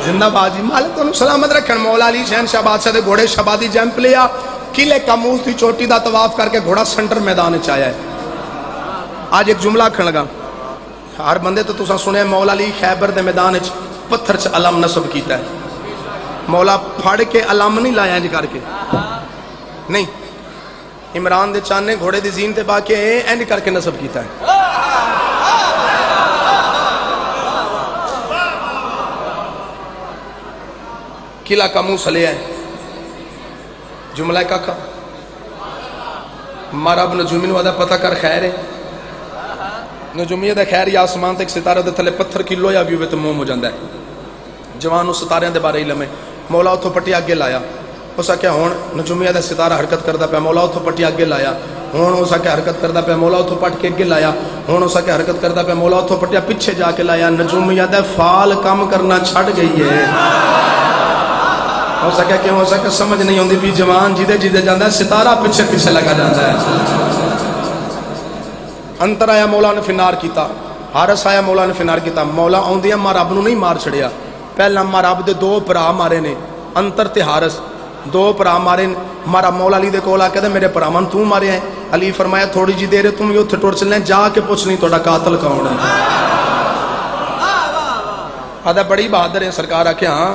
زندہ بازی مالک تو سلامت رکھن. مولا علی شہنشاہ بادشاہ دے گھوڑے شبادی جمپ لیا, قلعے کاموس دی چوٹی دا طواف کر کے گھوڑا سنٹر میدان چ آیا ہے. آج ایک جملہ آکھن لگا, ہر بندے تو تساں سنے مولا علی خیبر دے میدان چ پتھر چ علم نصب کیتا ہے. مولا پھڑ کے علم نہیں لایا انج کر کے نہیں, عمران دے چاند نے گھوڑے دی زین تے پا کے اینج کر کے نصب کیتا ہے. قلعہ کاموس لیا ہے. جملہ کا مارا اب نجومی نو آدھا پتہ کر خیر ہے. نجومی دا خیر یا آسمان تے ایک ستارہ دے تھلے پتھر کلو یا بھی ہوئے تو موم ہو جاندہ ہے. جوان اس ستارے دے بارے علم ہے. مولا اتھو پٹی آگے لایا, اس کیا ہون نجومی دا ستارہ حرکت کردہ پہ, مولا اتھو پٹی آگے لایا, ہون اس کیا حرکت کردہ پہ, مولا اتھو پٹ کے اگے لایا, ہون اس کیا حرکت کردہ پہ, مولا اتھو پٹیا پیچھے جا کے لایا. نجومی دا فال کم کرنا چھڑ گئی ہے. ہو سکے کہ ہو سکے سمجھ نہیں ہوندی بھی جوان جیدے جیدے جاندہ ہے ستارہ پیچھے پیچھے لگا جاندہ ہے. انتر آیا مولا نے فنار کیتا, حارس آیا مولا نے فنار کیتا. مولا آندیا ماں رب نو نہیں مار چھڑیا, پہلا ماں رب دے 2 بھرا مارے نے, انتر تے حارس 2 بھرا مارے. مارا مولا علی دے کولا کہتے میرے پرامان تو مارے ہیں. علی فرمایا تھوڑی جی دیر تم یہ اتھے ٹوڑ چلنے جا کے پوچھ نہیں توڑا قاتل کون ہے. آدھا بڑی بہادر ہے سرکار آکے ہاں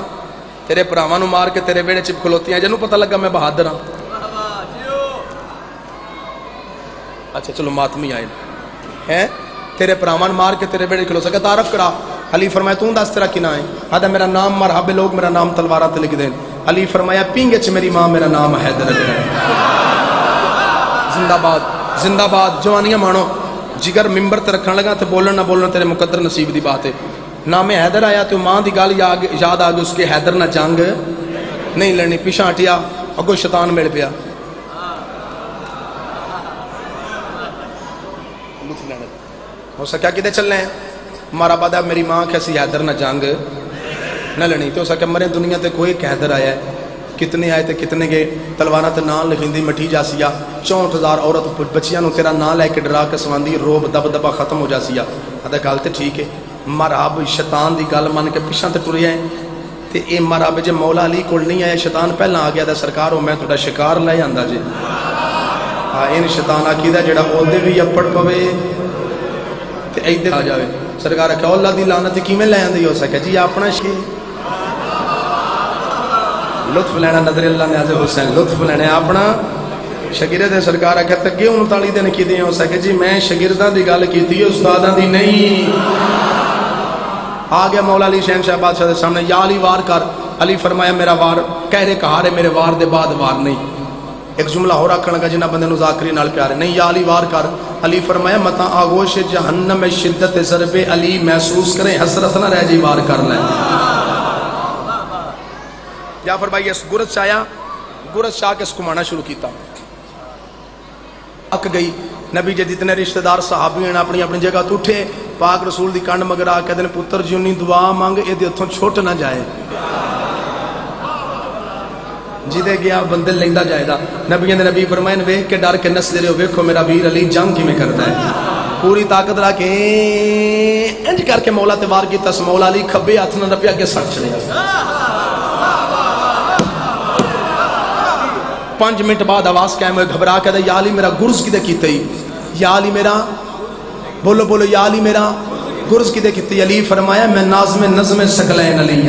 تیرے پرامان مار کے تیرے بیڑے چپ کھلوتی ہیں, جنہوں پتہ لگا میں بہادر ہاں. اچھا چلو ماتمی آئے ہیں تیرے پرامان مار کے تیرے بیڑے کھلو سکے تعارف کرا. علی فرمایا توں دس تیرا کنا ہے. آدھا میرا نام مرحب لوگ میرا نام تلوارہ تے لکھ دیں. علی فرمایا پینگے چ میری ماں میرا نام حیدر ہے. زندہ باد زندہ باد. جوانیاں مانو جگر ممبر تے رکھن لگا تے بولن نہ بولن تیرے مقدر نصیب دی بات ہے. نام حیدر آیا تو ماں دی گال یاد آ گئی, اس کے حیدر نہ جنگ نہیں لڑنی. پیچھا ہٹیا اگو شیطان مل پیا. ہو سکیا کدے چلنے ہیں مارا بادا میری ماں کیسی حیدر نہ جنگ نہ لڑنی. تو سکیا مرے دنیا تے کوئی ایک حیدر آیا ہے, کتنے آئے تے کتنے گئے, تلوارہ تے نام لکھیں مٹھی جاسیا. 64,000 عورت بچیاں نو تیرا نام لے کے ڈرا کے سواندی, روب دب دبا ختم ہو جاسیا. آدھا گل تے ٹھیک ہے, مرحب شیطان دی گل من کے پیچھا تے ٹریا ہے. تے اے مرب جے مولا علی کول نہیں آیا شیطان پہلا آ گیا دا سرکار ہو میں تھوڑا شکار لے آندا جے ان شیطان آکیدہ جڑا اودے بھی اپڑ پوے تے ایدھر آ جاوے سرکار کہ اللہ دی لعنت کی میں لے آندی ہو سکے جی اپنا شے لطف لینا نظر اللہ نیاز حسین لطف لینا اپنا شاگرد سرکار آکھیا تکے 39 دن کی دیں ہو سکے جی میں شاگرداں دی گل کیتی ہے استاداں دی نہیں آ گیا مولا علی شہنشاہ بادشاہ دے سامنے یا علی وار کر علی فرمایا میرا وار کہرے کہارے میرے وار دے بعد وار نہیں ایک جملہ ہو رکھنے لگا جنہ بندے ذاکری نال پیارے نہیں یا علی وار کر علی فرمایا متا آغوش جہنم میں شدت ضرب علی محسوس کریں حسرت نہ رہ جی وار کر لیں یا فرمایا اس گرد چایا گرد چاہ کے اس کو مانا شروع کیتا اک گئی نبی جے جتنے رشتہ دار صحابی ہیں اپنی اپنی جگہ تو اٹھے پاک رسول دی کانڈ مگر آ کے دن پتر جی انہی دعا مانگ اے دے اتھوں چھوٹ نہ جائے جدے گیا بندل لیندہ جائے دا نبی نے نبی فرمائے ویکھ کے ڈر کے نس دے رہے ہو ویکھو میرا ویر علی جنگ کی میں کرتا ہے پوری طاقت رکھ کے انج کر کے مولا تیوار کی تس مولا علی کھبے ہاتھ نہ رپیا کے سٹ چلے 5 منٹ بعد آواز قائم ہوئے گھبرا کے یا علی میرا گرز کی دے کیتے ہی یا علی میرا بولو بولو یا علی میرا گرز کی دے کیتے علی فرمایا میں نازم نظم سکلین علی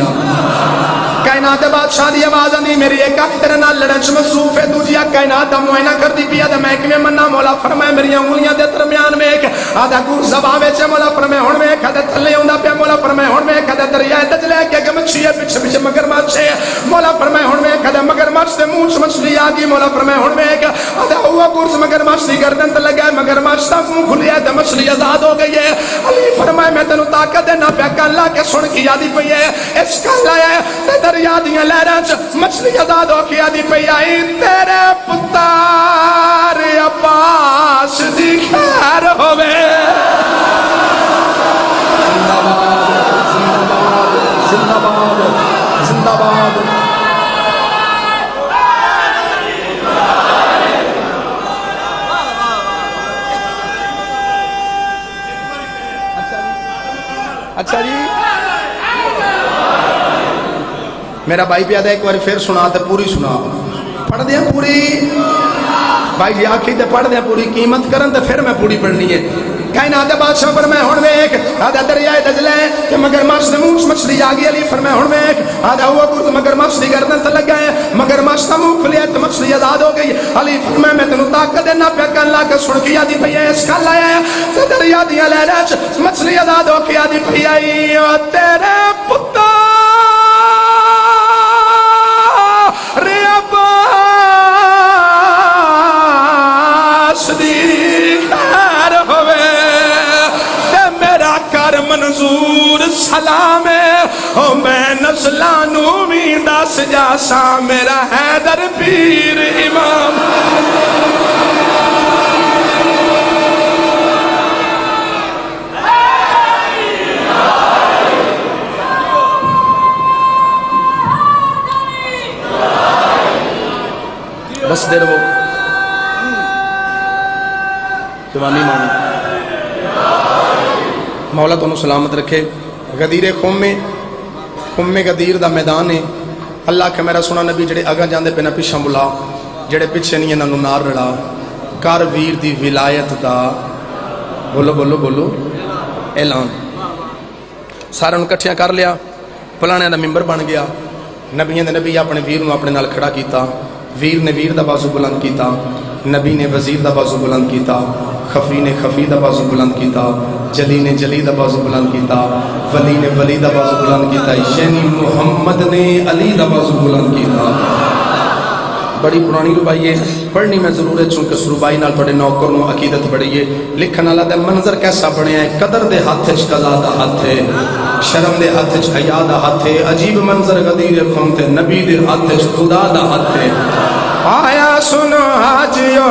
کائنات بادشاہ دی آواز آنی میری ایک اکھ تیرے نال لڑن چ مصروف ہے دوجی کائنات دا معائنہ کرتی پیا تے میں کیویں مننا مولا فرمایا میری انگلیاں دے درمیان ویکھ آدھا گور زبا وچ مولا فرمایا ہن ویکھ تے تھلے ہوندا پیا مولا فرمایا ہن ویکھ تے دریا دجلے کے مچھی ہے پیچھے پیچھے مگرمچھ ہے مولا فرمایا ہن ویکھ تے مگرمچھ دے منہ چ مچھلی آ گئی مولا فرمایا ہن ویکھ آدھا ہوا گور مگرمچھ دی گردن تے لگا مگرمچھ دا منہ کھلیا تے مچھلی آزاد ہو گئی ہے علی فرمایا میں تینوں طاقت دینا پیا کلا کے سن کے یادی پئی ہے اس کلا ہے تے دریا دیاں لہراں مچھلی آزاد ہو کے آدھی پئی آئی تیرے پتار عباس دی خیر ہوے زندہ باد زندہ باد اچھا جی میرا بھائی پیادہ ایک بار پھر سنا تے پوری سنا پڑھ دیا پوری بھائی جی آخی تے پڑھ دیا پوری قیمت کرن تے پھر میں پوری پڑھنی ہے کائنات بادشاہ فرمایا ہن ویکھ آدھا دریائے دجلے کہ مگرمچھ دے منہ مچھلی آ گئی علی فرمایا ہن ویکھ آدھا ہوا گرد مگرمچھ دی گردن تے لگا ہے مگرمچھ دا منہ کھلیا تے مچھلی آزاد ہو گئی علی فرمایا میں تینوں طاقت دینا پیا کن لا کے سن کے آدھی پئی ہے اس کل آیا تے دریا دیاں لہراں وچ مچھلی آزاد ہو کے آدھی پئی آئی او تیرے پتر منظور سلام او میں نسلانو بھی دس جاسا میرا حیدر پیر امام بس دیر وہ جوانی مانی مولا تو سلامت رکھے غدیر خم غدیر دا میدان ہے اللہ کہ میرا سنا نبی جڑے اگا جاندے پہ نہ پیچھا بلا جڑے پیچھے نہیں انہوں نار رڑا کر ویر دی ولایت دا بولو بولو بولو اعلان سارے انہوں کٹھیاں کر لیا پلانے دا ممبر بن گیا نبیوں دے نبی اپنے ویر نو اپنے نال کھڑا کیتا ویر نے ویر دا بازو بلند کیتا نبی نے وزیر دا بازو بلند کیتا خفی نے خفی دا بازو بلند کیتا جلی نے جلی دا بازو بلند کیتا ولی نے ولی دا بازو بلند کیتا یعنی محمد نے علی دا بازو بلند کیتا بڑی پرانی ربائی ہے پڑھنی میں ضرور ہے چونکہ اس ربائی نال تھوڑے نوکر نو عقیدت بڑی ہے لکھن والا دے منظر کیسا بنے ہے قدر دے ہاتھ وچ قضا دا ہاتھ ہے شرم دے ہاتھ وچ حیا دا ہاتھ ہے عجیب منظر غدیر خم تے نبی دے ہاتھ وچ خدا دا ہاتھ ہے آیا سنو حاجیو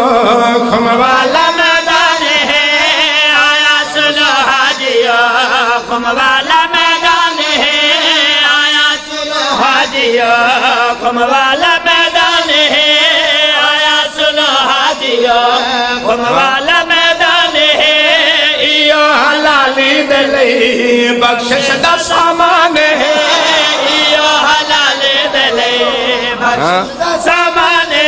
خم والا میدان ہے آیا سنو حاجیو خم والا میدان ہے آیا سنو حاجیو خم والا میدان ہے آیا سنو حاجیو خم والا میدان ہے ایو حلالی دے لئی بخشش دا سامان ہے ایو زمانے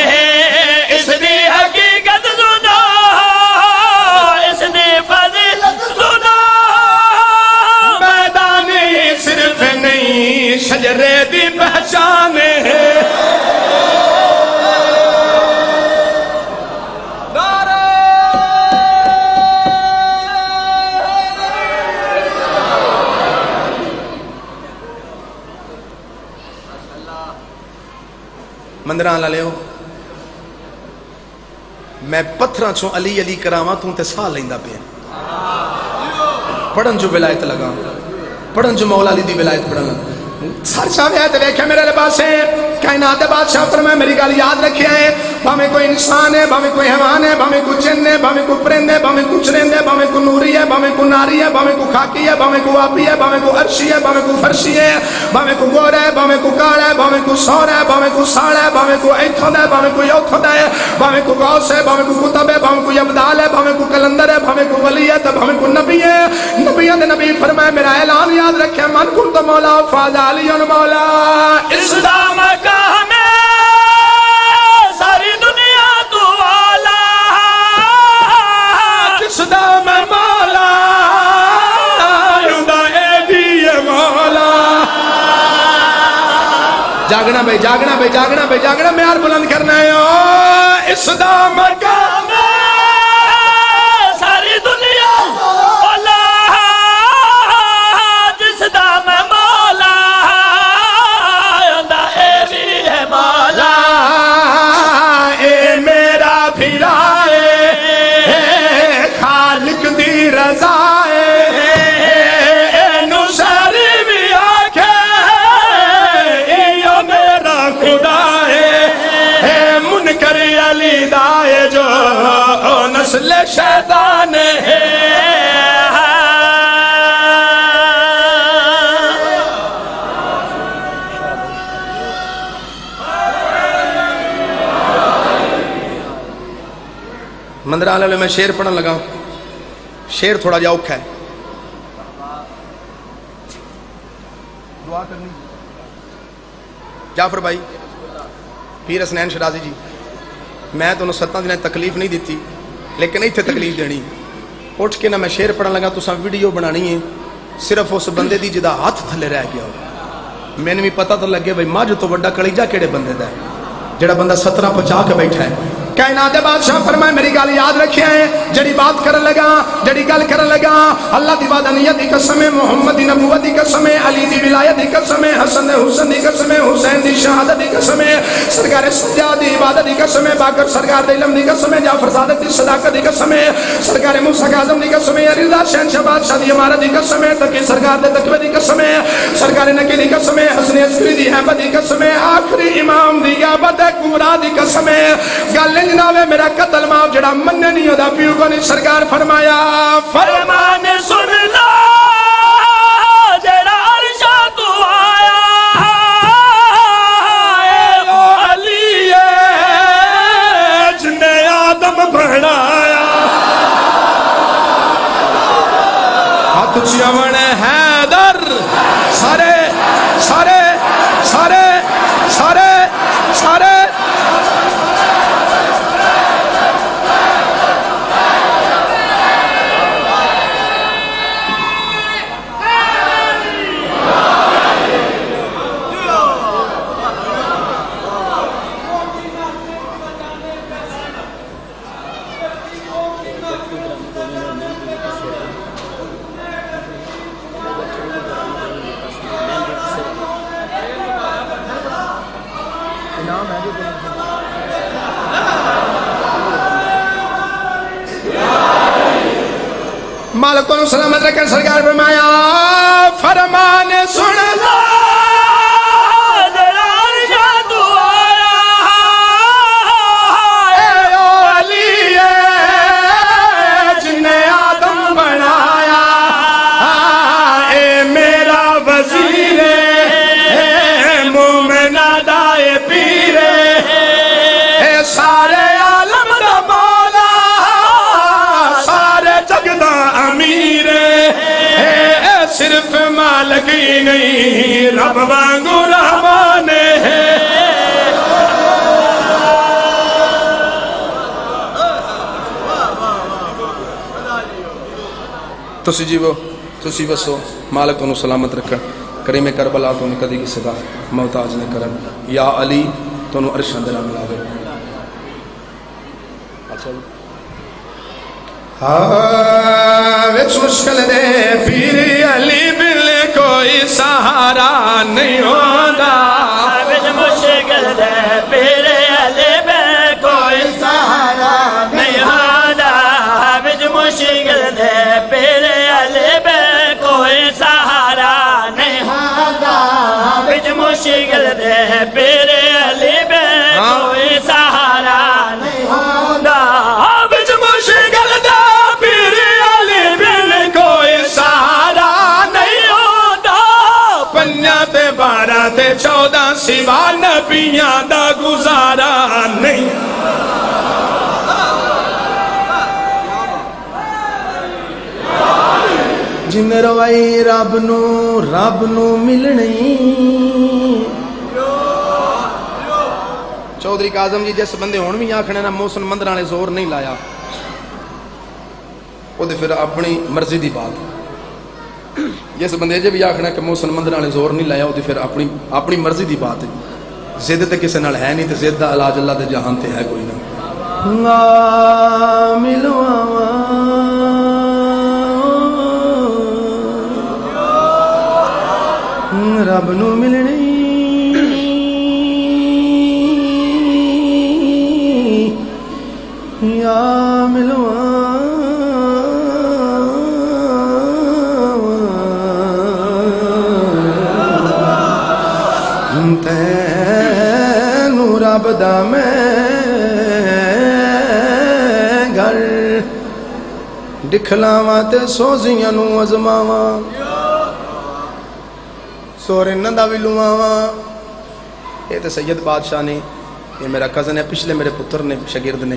اس دی حقیقت سنو اس دی فضیلت سنو میدانی صرف نہیں شجرے دی پہچان ہے مندران لا لیو میں پتھراں چوں علی علی کراواں تو تے سال لیندا پیا پڑھن جو ولایت لگا پڑھن جو مولا علی دی ولایت پڑھن لگا سر صاحب ہے تے دیکھے میرے لباس ہے کائنات دے بادشاہ فرمائے میری گل یاد رکھیا ہے بھاویں کوئی انسان ہے بھاویں کوئی حیوان ہے بھاویں کوئی جن ہے بھاویں کوئی پرندے بھاویں کوئی چرندے بھاویں کوئی نوری ہے بھاویں کوئی ناری ہے بھاویں کوئی خاکی ہے بھاویں کوئی آبی ہے بھاویں کوئی عرشی ہے بھاویں کوئی فرشی ہے بھاویں کوئی گورا ہے بھاویں کوئی کالا ہے بھاویں کوئی سورا ہے بھاویں کوئی ساڑا ہے بھاویں کوئی ایتھوں ہے بھاویں کوئی اوتھوں ہے بھاویں کوئی غوث ہے بھاویں کوئی کتب ہے بھاویں کوئی ابدال ہے بھاویں کوئی کلندر ہے بھاویں کوئی ولی ہے تے بھاویں کوئی نبی ہے نبیوں دے نبی فرمائے میرا اعلان یاد رکھے من کنت مولا فاز علی مولا اس دا مقام ہے ساری دنیا تو والا جس دا میں مولا یوندا اے بھی ہے مولا جاگنا بھائی جاگنا بھائی جاگنا بھائی جاگنا معیار بلند کرنا ہے اس دا مقام ہے ساری دنیا والا جس دا میں مولا یوندا اے بھی ہے مولا اے میرا بھیرا ہے خالق دی رضا ہے نصری بھی آکھے ایو میرا خدا ہے منکر علی دائے جو نسل شیطان ہے مندران والے میں شعر پڑھن لگا شعر تھوڑا جا اوکھا ہے دعا کرنی جعفر بھائی پیر حسنین شرازی جی میں تو 7 دن تکلیف نہیں دیتی لیکن ایتھے تکلیف دینی اٹھ کے نہ میں شعر پڑھن لگا تساں ویڈیو بنانی ہے صرف اس بندے دی جدا ہاتھ تھلے رہ گیا ہو میں نے بھی پتہ تو لگے بھائی ماں جو تو وڈا کلیجہ کیڑے بندے دا ہے جڑا بندہ 17 پہنچا کے بیٹھا ہے کائنات بادشاہ فرمائے میری گل یاد رکھیا ہے جڑی بات کرن لگا جڑی گل کرن لگا اللہ دی وحدانیت دی قسم ہے محمد دی نبوت دی قسم ہے علی دی ولایت دی قسم ہے حسن حسین دی قسم ہے حسین دی شہادت دی قسم ہے سرکار سجاد دی عبادت دی قسم ہے باقر سرکار دی علم دی قسم ہے جعفر صادق دی صداقت دی قسم ہے سرکار موسی اعظم دی قسم ہے رضا شہنشاہ بادشاہ دی امارت دی قسم ہے تقی سرکار دے تقوی دی قسم ہے سرکار نقی دی قسم ہے حسن عسکری دی ہیبت دی قسم ہے آخری امام دی عبادت کبریٰ دی قسم ہے گل جناب میرا قتل معاف جڑا مننے نہیں ہوتا پیو کو نہیں سرکار فرمایا فرمان سن لو جڑا عرشا تو آیا اے وہ علی ہے جن نے آدم بنایا ہاتھ چیون حیدر سارے سارے سارے سارے سارے مالکوں نے سلامت رکھیں سرکار فرمایا فرمان سن لو جڑا عرشا تو آیا اے او علی ہے جن نے آدم بنایا اے میرا وزیر ہے مومنہ دائے پیر اے سارے عالم دا مولا سارے جگ دا امیر اے صرف مالک ہی نہیں رب وانگو رحمان ہے تسی جیو تسی بسو مالک تنوں سلامت رکھن کریم کربلا تو کدی کسی دا محتاج نہ کرن یا علی تنوں عرشاں دے نال ملاوے اچھا جی وچ مشکل دے پیر علی بل کوئی سہارا نہیں ہوندا وچ مشکل دے پیر علی بل کوئی سہارا نہیں ہوندا وچ مشکل دے پیر علی بل کوئی سہارا نہیں ہوندا وچ مشکل دے پیر علی بل کوئی سہارا نہیں ہوندا وچ مشکل دے پیر علی بل کوئی سہارا نہیں ہوندا پنجاں تے 12 تے 14 سوا نبیاں دا گزارا نہیں جن روائی رب نو ملنی چودھری کاظم جی جس بندے ہون بھی آکھنے نا محسن مندراں نے زور نہیں لایا وہ دے پھر اپنی مرضی دی بات جس بندے جے بھی آکھنا کہ محسن مندراں نے زور نہیں لایا وہ دے پھر اپنی مرضی دی بات ہے زد تے کسے نال ہے نہیں تے زد دا علاج اللہ دے جہان تے ہے کوئی نہ رب نو ملنی یا ملواں تینوں رب دا میں گھر دکھلاواں تے سوزیاں نو ازماواں سورے نندا بھی لواواں یہ تو سید بادشاہ نے یہ میرا کزن ہے پچھلے میرے پتر نے شاگرد نے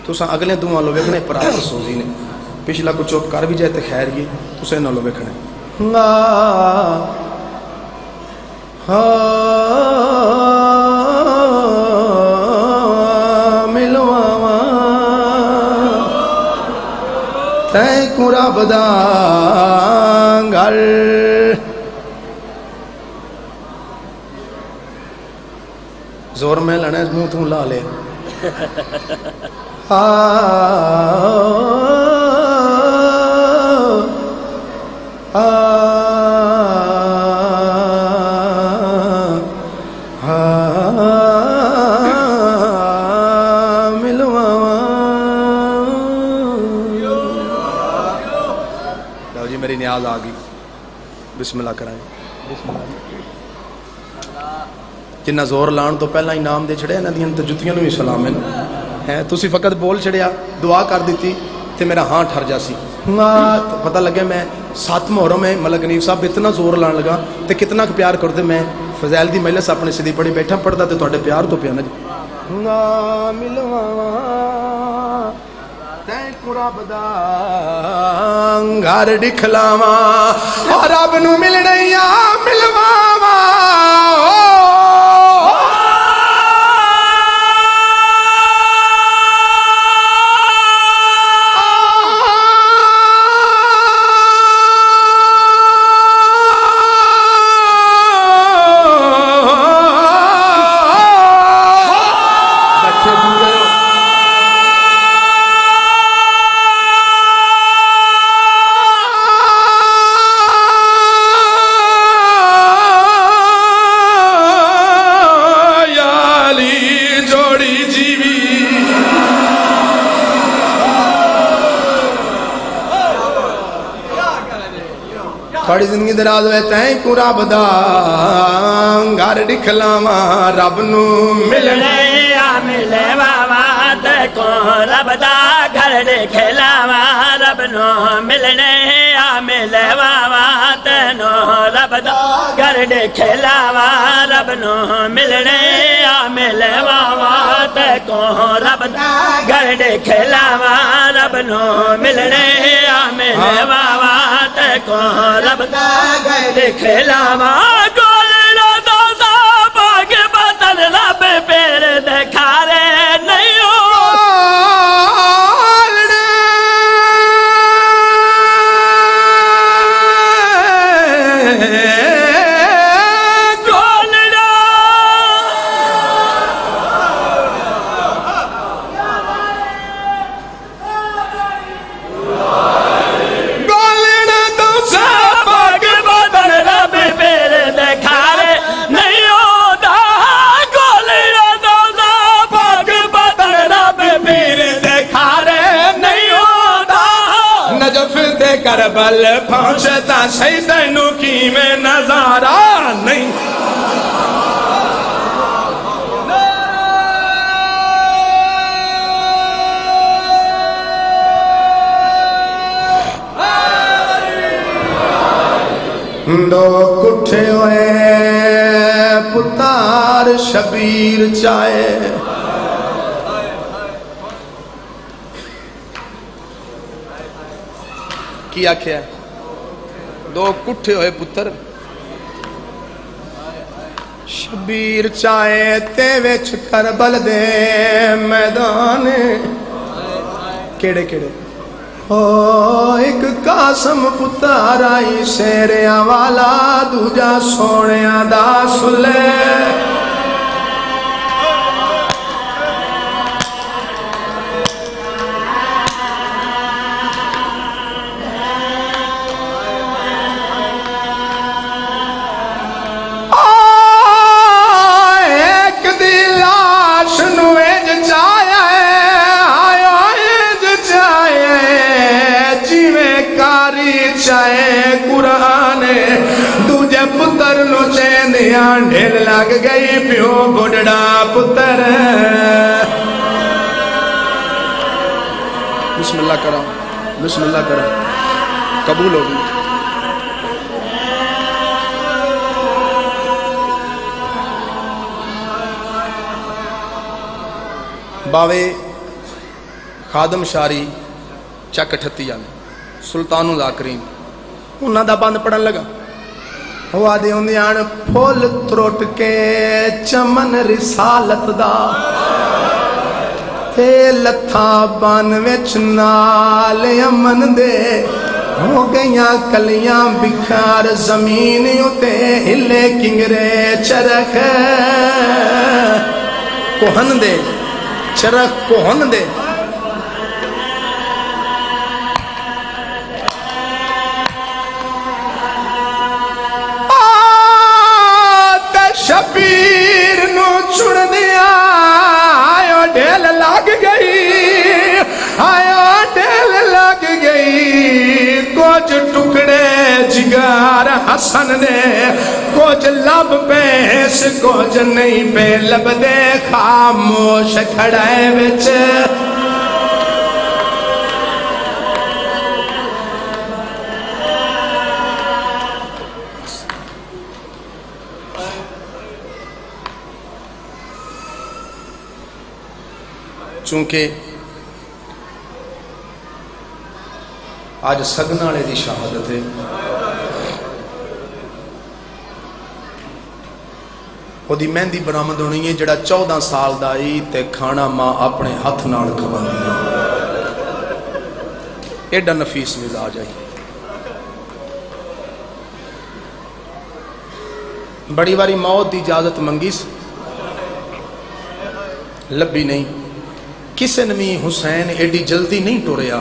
تساں اگلے دعا لو ویکھنے پرا سوزی نے پچھلا کو چوپ کر بھی جائے تے خیر یہ تساں نہ لو ویکھنے ملواواں تیں کو رب دا گھر زور میں لڑے منہ تو لا لے لو جی میری نیاز آ گئی بسم اللہ کرائیں بسم اللہ جنہ زور لان تو پہلا انعام دے چھڑے انہاں دیاں تے جُتیاں نوں بھی سلام ہے تسی فقط بول چھڑیا دعا کر دیتی تے میرا ہاں ٹھر جاسی پتہ لگے میں 7 محرم میں ملک غنیف صاحب اتنا زور لان لگا تے کتنا پیار کرتے میں فضائل دی مجلس اپنے سیدھی پڑھی بیٹھا پڑھدا تے تواڈے پیار تو پیا نا جی ملواں تے رب دا گھر دکھلاواں رب نو ملنیا ملواواں بڑی زندگی دراز ہوئے تائیں کو رب دا گھر دکھلاواں رب نو ملنے ملے واوا تے کو رب دا گھر دکھلاواں رب نو ملنے ملے واوا تے نو رب دا گھر دکھلاواں رب نو ملنے ملے واوا تے کو رب دا گھر دکھلاواں رب نو ملنے ملے واوا تے کو رب دا گھر دکھلاواں گولڑا دا صاحب کے بدن رب پیر دکھا رے نہیں ہو کربل پہنچتا سی تینوں کی میں نظارہ نہیں دو کٹھے ہوئے پتار شبیر چائے کیا کیا دو کٹھے ہوئے پتر شبیر چائے تے وچ کربل دے میدان کیڑے کیڑے ایک قاسم پتر آئی شیریاں والا دوجا سونیاں دا سلے ایک دی لاش نویج چاہے چاہے قرآن دوجے پتر نو چیندیاں ڈھیل لگ گئی پیو بڑھڑا پتر بسم اللہ کرو بسم اللہ کرو قبول ہوگی باوے خادم شاری چک ٹھتی آنے سلطان ذاکرین انہاں دا بند پڑھن لگا ہوا دے ہوندیاں پھول تروٹ کے چمن رسالت دا تے لتھا بان وچ نال امن دے ہو گئیاں کلیاں بکھار زمین اتے ہلے کنگرے چرخ کوہن دے چرخ کوہن دے شبیر نو چھڑ دیا آئیو ڈھیل لگ گئی آئیو ڈھیل لگ گئی کچھ ٹکڑے جگار حسن دے کچھ لب پیس کچھ نہیں پہ لب دے خاموش کھڑائے وچ چونکہ آج سگن والے دی شہادت ہے وہ دی مہندی برآمد ہونی ہے جڑا 14 سال دا ہی تے کھانا ماں اپنے ہاتھ نال کھواندی ہے ایڈا نفیس مزاج آئی بڑی باری موت دی اجازت منگی لبی نہیں کسے نمی حسین ایڈی جلدی نہیں ٹوریا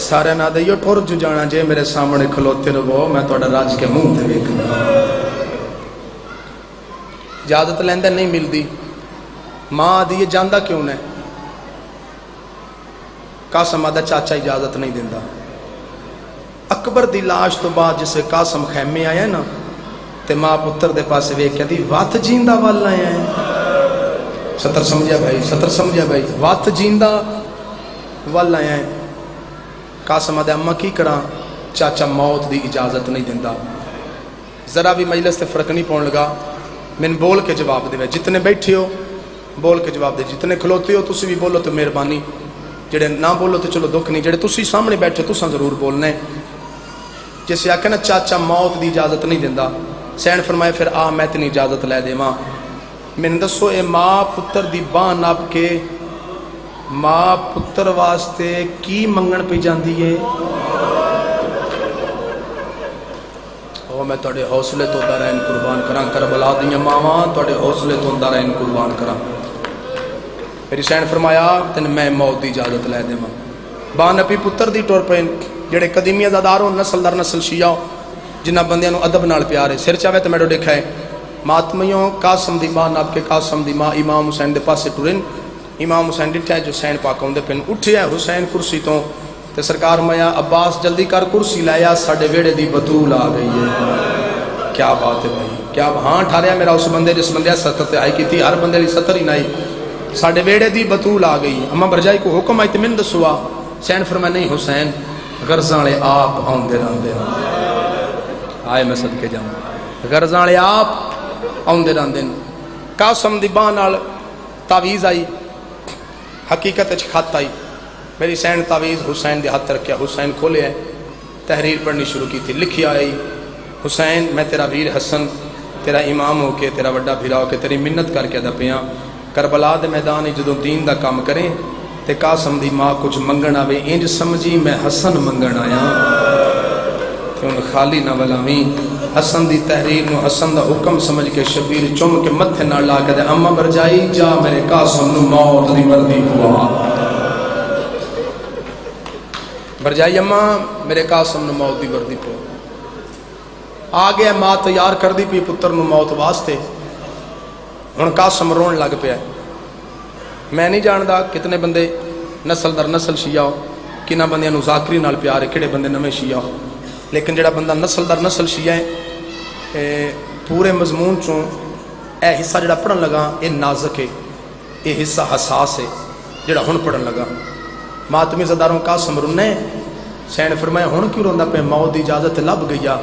سارے نہ دئیو ٹور جو جانا جے میرے سامنے کھلوتے رہو میں توڑا راج کے منہ تے دیکھنا اجازت لیندے نہیں مل دی ماں دیئے جاندہ کیوں نے قاسم آدھا چاچا اجازت نہیں دیندہ اکبر دی لاش تو بعد جسے قاسم خیمے آیا نا تے ماں پتر دے پاسے وے کیا دی وات جیندہ والا آیا ہے ستر سمجھا بھائی وات جیندہ والا آیا ہے قاسم آدھا اممہ کی کرا چاچا موت دی اجازت نہیں دیندہ ذرا بھی مجلس تے فرق نہیں پہن لگا من بول کے جواب دے جتنے بیٹھے ہو بول کے جواب دے جتنے کھلوتے ہو تسی بھی بولو تو مہربانی جڑے نہ بولو تو چلو دکھ نہیں جڑے تسی سامنے بیٹھے تساں ضرور بولنے جیسے آکے نا چاچا موت دی اجازت نہیں دیندہ سین فرمائے پھر میں اتنی اجازت لے دے ماں میں دسو اے ماں پتر دی بان ناب کے ماں پتر واسطے کی منگن پہ جاندی ہے میں توڑے حوصلے تو دارین قربان کران کربلا دیاں ماں توڑے حوصلے تو دارین قربان کران پھر حسین فرمایا تن میں موت دی اجازت لے دے ماں بان اپی پتر دی ٹور پہ جڑے قدیمی ازاداروں نسل در نسل شیعہ جنہ بندیاں نو ادب نال پیارے سر چاہے تو میڈو دیکھا ہے ماتمیوں قاسم دی ماں ناب کے قاسم دی ماں امام حسین دے پاسے ٹورن امام حسین ڈٹھا ہے جو حسین پاک ہوندے پہن اٹھیا ہے حسین کرسی تو تے سرکار میا عباس جلدی کر کرسی لایا ساڈے ویڑے دی بطول آ گئی ہے. کیا بات ہے بھائی, کیا ہاں ٹھاریا میرا اس بندے جس بندے ستر تے آئی کی تھی, ہر بندے لی ستر ہی نائی. ساڈے ویڑے دی بطول آ گئی. اما برجائی کو حکم آئی تے من دسوا. حسین فرمایا نہیں حسین غرضاں والے آپ آندے رہندے آئے میں صدقے جاواں, غرضاں والے آپ آندے رہندے. قاسم دی باں نال تعویذ آئی, حقیقت وچ خط آئی. میری سین تعویذ حسین دے ہاتھ رکھیا, حسین کھولے ہے, تحریر پڑھنی شروع کی تھی. لکھی آئی حسین میں تیرا ویر حسن تیرا امام ہو کے تیرا وڈا بھیرا ہو کے تیری منت کر کے دا پیاں کربلا دے میدان جدوں دین دا کام کریں تے قاسم دی ماں کچھ منگن آوے انج سمجھی میں حسن منگن آیا تے ان خالی نہ ولامی. حسن دی تحریر نو حسن دا حکم سمجھ کے شبیر چم کے متھے نال لا کے دے اما برجائی جا میرے قاسم نو موت دی وردی پوا. برجائی اما میرے قاسم نو موت دی وردی پوا. آ گیا ماں تیار کر دی پی پتر نو موت واسطے. ہن قاسم رون لگ پیا. میں نہیں جاندا کتنے بندے نسل در نسل شیعہ ہو, کنہ بندیاں نو ذاکری نال پیار ہے, کہڑے بندے نویں شیعہ ہو, لیکن جڑا بندہ نسل در نسل شیعہ ہے پورے مضمون چوں اے حصہ جڑا پڑھن لگا اے نازک ہے, اے حصہ حساس ہے جڑا ہن پڑھن لگا. ماتمی زداروں قاسم رنے. حسین فرمایا ہن کیوں روندا پے, موت دی اجازت لب گیا.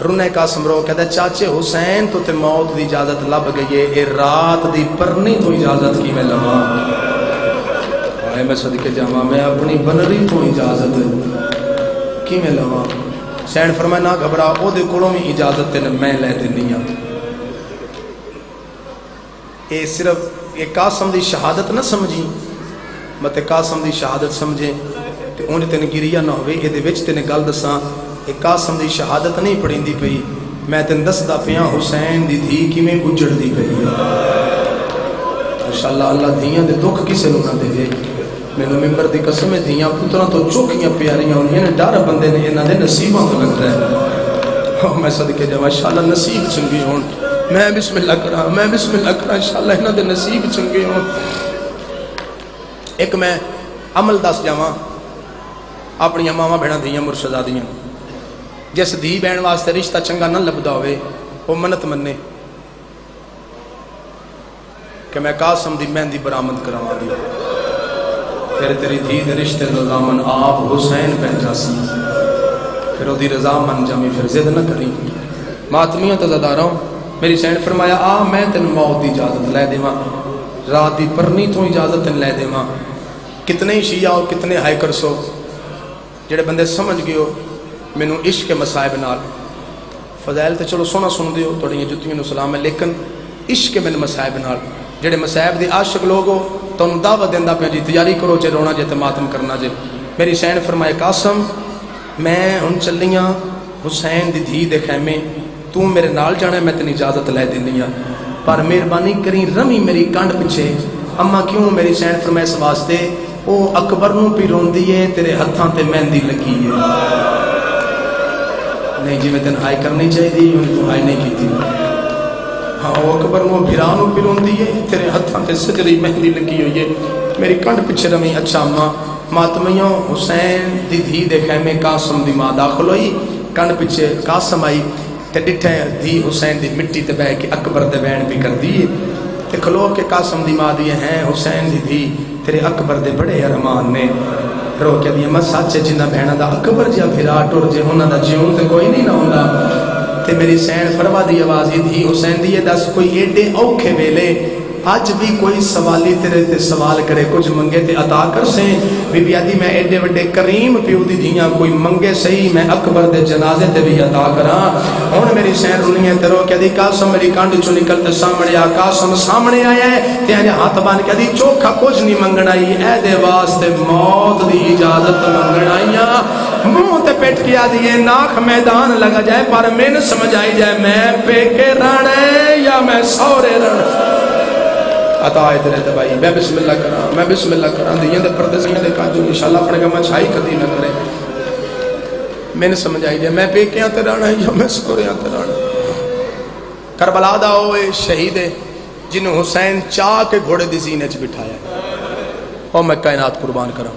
رنے قاسم رو کہتا چاچے حسین تو تے موت دی اجازت لب گئی ہے, اے رات دی پرنی تو اجازت کی میں لوا. آئے میں صدقے جاواں میں اپنی بنری تو اجازت کی میں لوا. حسین فرمایا نہ گھبرا, او دے کولوں بھی اجازت تے میں لے دینی ہاں. اے صرف یہ قاسم دی شہادت نہ سمجھی, مت قاسم دی شہادت سمجھے تے اون تین گریا نہ ہوئے. اے دے وچ تین گل دساں, اے قاسم دی شہادت نہیں پڑھیندی پئی, میں تین دسدا پیاں حسین دی دھی کیویں گجڑدی پئی. ماشاءاللہ اللہ دھیاں دے دکھ کسے نوں نہ دے. مینوں ممبر دی قسم ہے دھیاں پتراں تو چوکھیاں پیاریاں ہوندیاں نے, ڈر بندے نے انہاں دے نصیباں تو لگدا ہے. میں صدقے جاواں انشاءاللہ نصیب چنگے ہون. میں بسم اللہ کراں, میں بسم اللہ کراں, انشاءاللہ انہاں دے نصیب چنگے ہون. ایک میں عمل دس جاواں اپنی ماواں بھیڑاں دھیاں مرشدادیاں, جس دھی بہن واسطے رشتہ چنگا نہ لبدا ہوئے وہ منت منے کہ میں قاسم دی مہندی برآمد کراواں دی, پھر تیری دھی دے رشتے رضامن آپ حسین پہ جاسی, پھر وہ دی رضا من جامی, پھر زد نہ کری. ماتمیاں تو زداراں میری سین فرمایا آ میں تین موت دی اجازت لے دیواں, رات دی پرنی تو اجازت تین لے دیواں. کتنے شیعہ ہو کتنے ہائیکرس ہو جڑے بندے سمجھ گئے ہو مینوں عشق کے مصائب نال فضائل تے چلو سونا سن دیو تھوڑی جتیاں نو سلام ہے, لیکن عشق کے من مصائب نال جڑے مصائب دی عاشق لوگ ہو تو انہوں دعوت دیندا پیا جی تیاری کرو جے رونا جے تے ماتم کرنا جے. میری سین فرمائے قاسم میں ہن چلیاں حسین دی دھی دے خیمے, تو میرے نال جانا ہے میں تین اجازت لے دینی ہاں, پر مہربانی کری رمی میری کانڈ پیچھے. اما کیوں؟ میری سین فرمائے اس واسطے او اکبر نو پی روندی ہے تیرے ہتھاں تے مہندی لگی ہے. نہیں جی میں تین ہائی کرنی چاہیے, تو ہائی نہیں کی تھی. ہاں وہ اکبر نو بھیرانو پی روندی ہے تیرے ہتھاں تے سجری مہندی لگی ہوئی ہے, میری کنڈ پیچھے رمی. اچھا اما ماتمیوں حسین دی دھی دے خیمے قاسم دی ماں داخل ہوئی, کنڈ پیچھے قاسم آئی تے ڈٹھے دھی حسین دی مٹی تے بہ کے اکبر دے بین بھی کر دی تے کھلو کے قاسم دی ماں دی ہیں حسین دی دھی تیرے اکبر دے بڑے ارمان نے. رو کے دی اما سچ جنہ بہنا دا اکبر جا پھرا ٹر جے انہاں دا جیون تے کوئی نہیں نہ ہوندا. تے میری سین فروا دی آواز دی حسین دی دس کوئی ایڈے اوکھے ویلے اج بھی کوئی سوالی تیرے تے سوال کرے کچھ منگے تے عطا کر سیں. بی بی آدھی میں ایڈے وڈے کریم پیو دی دھیاں کوئی منگے صحیح میں اکبر دے جنازے تے بھی عطا کراں. ہن میری سین رونیاں تے رو کے دی قاسم میری کانڈ چوں نکل تے سامنے آ. قاسم سامنے آیا ہے تے اج ہاتھ بن کے دی چوکھا کچھ نہیں منگن آئی, اے دے واسطے موت دی اجازت منگن آئیاں. منہ تے پیٹ کیا دیے ناک میدان لگا جائے پر میں نہ سمجھ آئی جائے میں پیکے رانے یا میں سورے رانے. عطا ہے تیرے دبائی میں بسم اللہ کراں, میں بسم اللہ کراں. دیاں دے پردے سنگے دے کاجو انشاءاللہ پڑے گا میں چھائی کدی نہ کرے. میں نے سمجھ آئی جائے میں پیکیاں تے رانا یا میں سوریاں تے رانا. کربلا دا ہوئے شہید ہے جنہوں حسین چاہ کے گھوڑے دی زینے چ بٹھایا ہے, اور میں کائنات قربان کراں.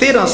13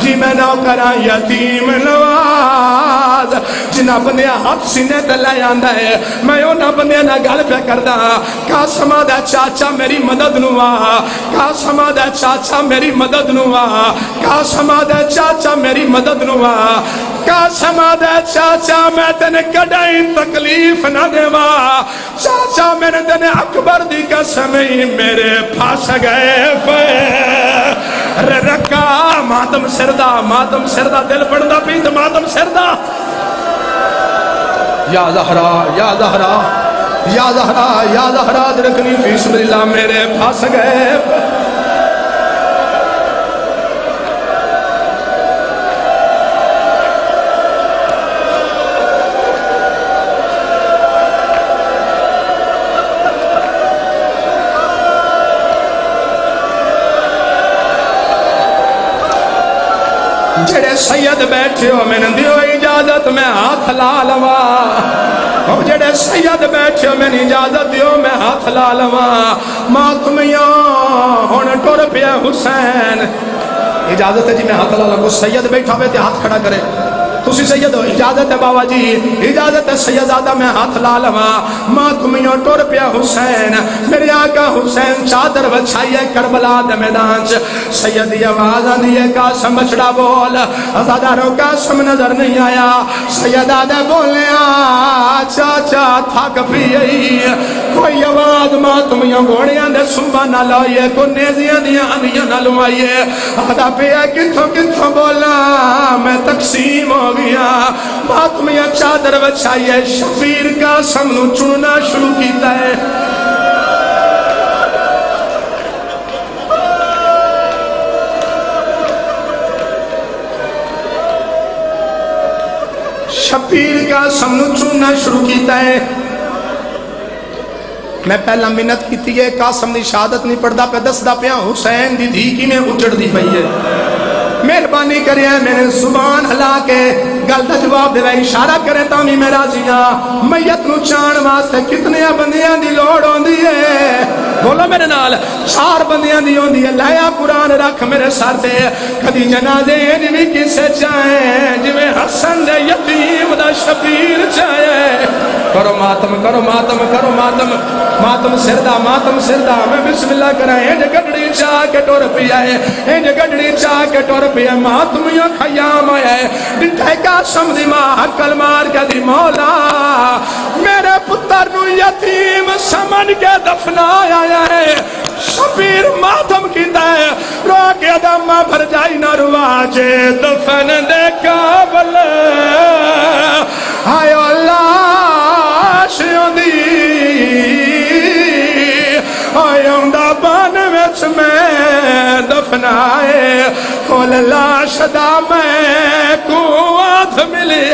جی میں نوکراں یتیم نواز جنہ بندیاں ہاتھ سینے تے لے آندا ہے میں انہاں بندیاں نال گل پہ کردا قاسم دا چاچا میری مدد نو آ قاسم دا چاچا میری مدد نو آ قاسم دا چاچا میری مدد نو آ قاسم دا چاچا میں تینے کڈائی تکلیف نہ دیوا چاچا میرے دن اکبر دی قسم میرے پھاس گئے پہ رکا ماتم سردہ دل بڑھدا پیت ماتم سردہ یا زہرا یا زہرا یا زہرا یا زہرا درکنی فی سبیل اللہ میرے پھاس گئے پہ جڑے سید بیٹھے ہو میں نے دیو اجازت میں ہاتھ لا لوا جڑے سید بیٹھے ہو میں نے اجازت دیو میں ہاتھ لا لوا ماتمیاں ہون ٹر پیا حسین اجازت ہے جی میں ہاتھ لا لوا سید بیٹھا ہوئے تے ہاتھ کھڑا کرے تسی سید ہو اجازت ہے بابا جی اجازت ہے سیدادہ میں ہاتھ لا لوا ماتمیاں ٹر پیا حسین میرے آقا حسین چادر بچھائیے کربلا دے میدان سیدی آواز آدھیے قاسم بچڑا بول ازاداروں قاسم نظر نہیں آیا سیدادہ بولے چاچا تھک پی کوئی آواز ماتمیاں گھوڑیاں دے سنبا نہ لائیے کو نیزیاں دیا انیاں نہ لوائیے آدھا پیا کتھوں بولا میں تقسیم ہو گیا ماتمیاں چادر بچھائیے شبیر قاسم نو چننا شروع کیتا ہے شبیر قاسم نو چننا شروع کیتا ہے میں پہلا منت کیتی ہے قاسم دی شہادت نہیں پڑھدا پہ دسدا پیا حسین دی دھی کی میں اجڑ دی پئی ہے مہربانی کرے میں نے زبان ہلا کے گل دا جواب دے اشارہ کرے تامی میں راضی ہاں میت نو چان واسطے کتنے بندیاں دی لوڑ ہوندی ہے بولو میرے نال 4 بندیاں دی ہوندی ہے لایا قرآن رکھ میرے سر تے کدی جنازے جویں کسے چاہے جویں حسن دے یتیم دا شبیر چاہے کرو ماتم کرو ماتم کرو ماتم ماتم سردہ میں بسم اللہ کرائیں انج گڈڑی چاہ کے ٹور پیا ہے انج گڈڑی چاہ کے ٹور پیا ماتمیاں خیام آیا ہے ڈٹھے قاسم دی ماں حقل مار کے دی مولا میرے پتر نو یتیم سمجھ کے دفنایا ہے شبیر ماتم کیتا ہے رو کے دم بھر جائی نہ رواجے دفن دے قابل آئے اللہ شیوں دی آئیوں دا بان وچ میں دفنائے کھول لاش دا میں قوت ملی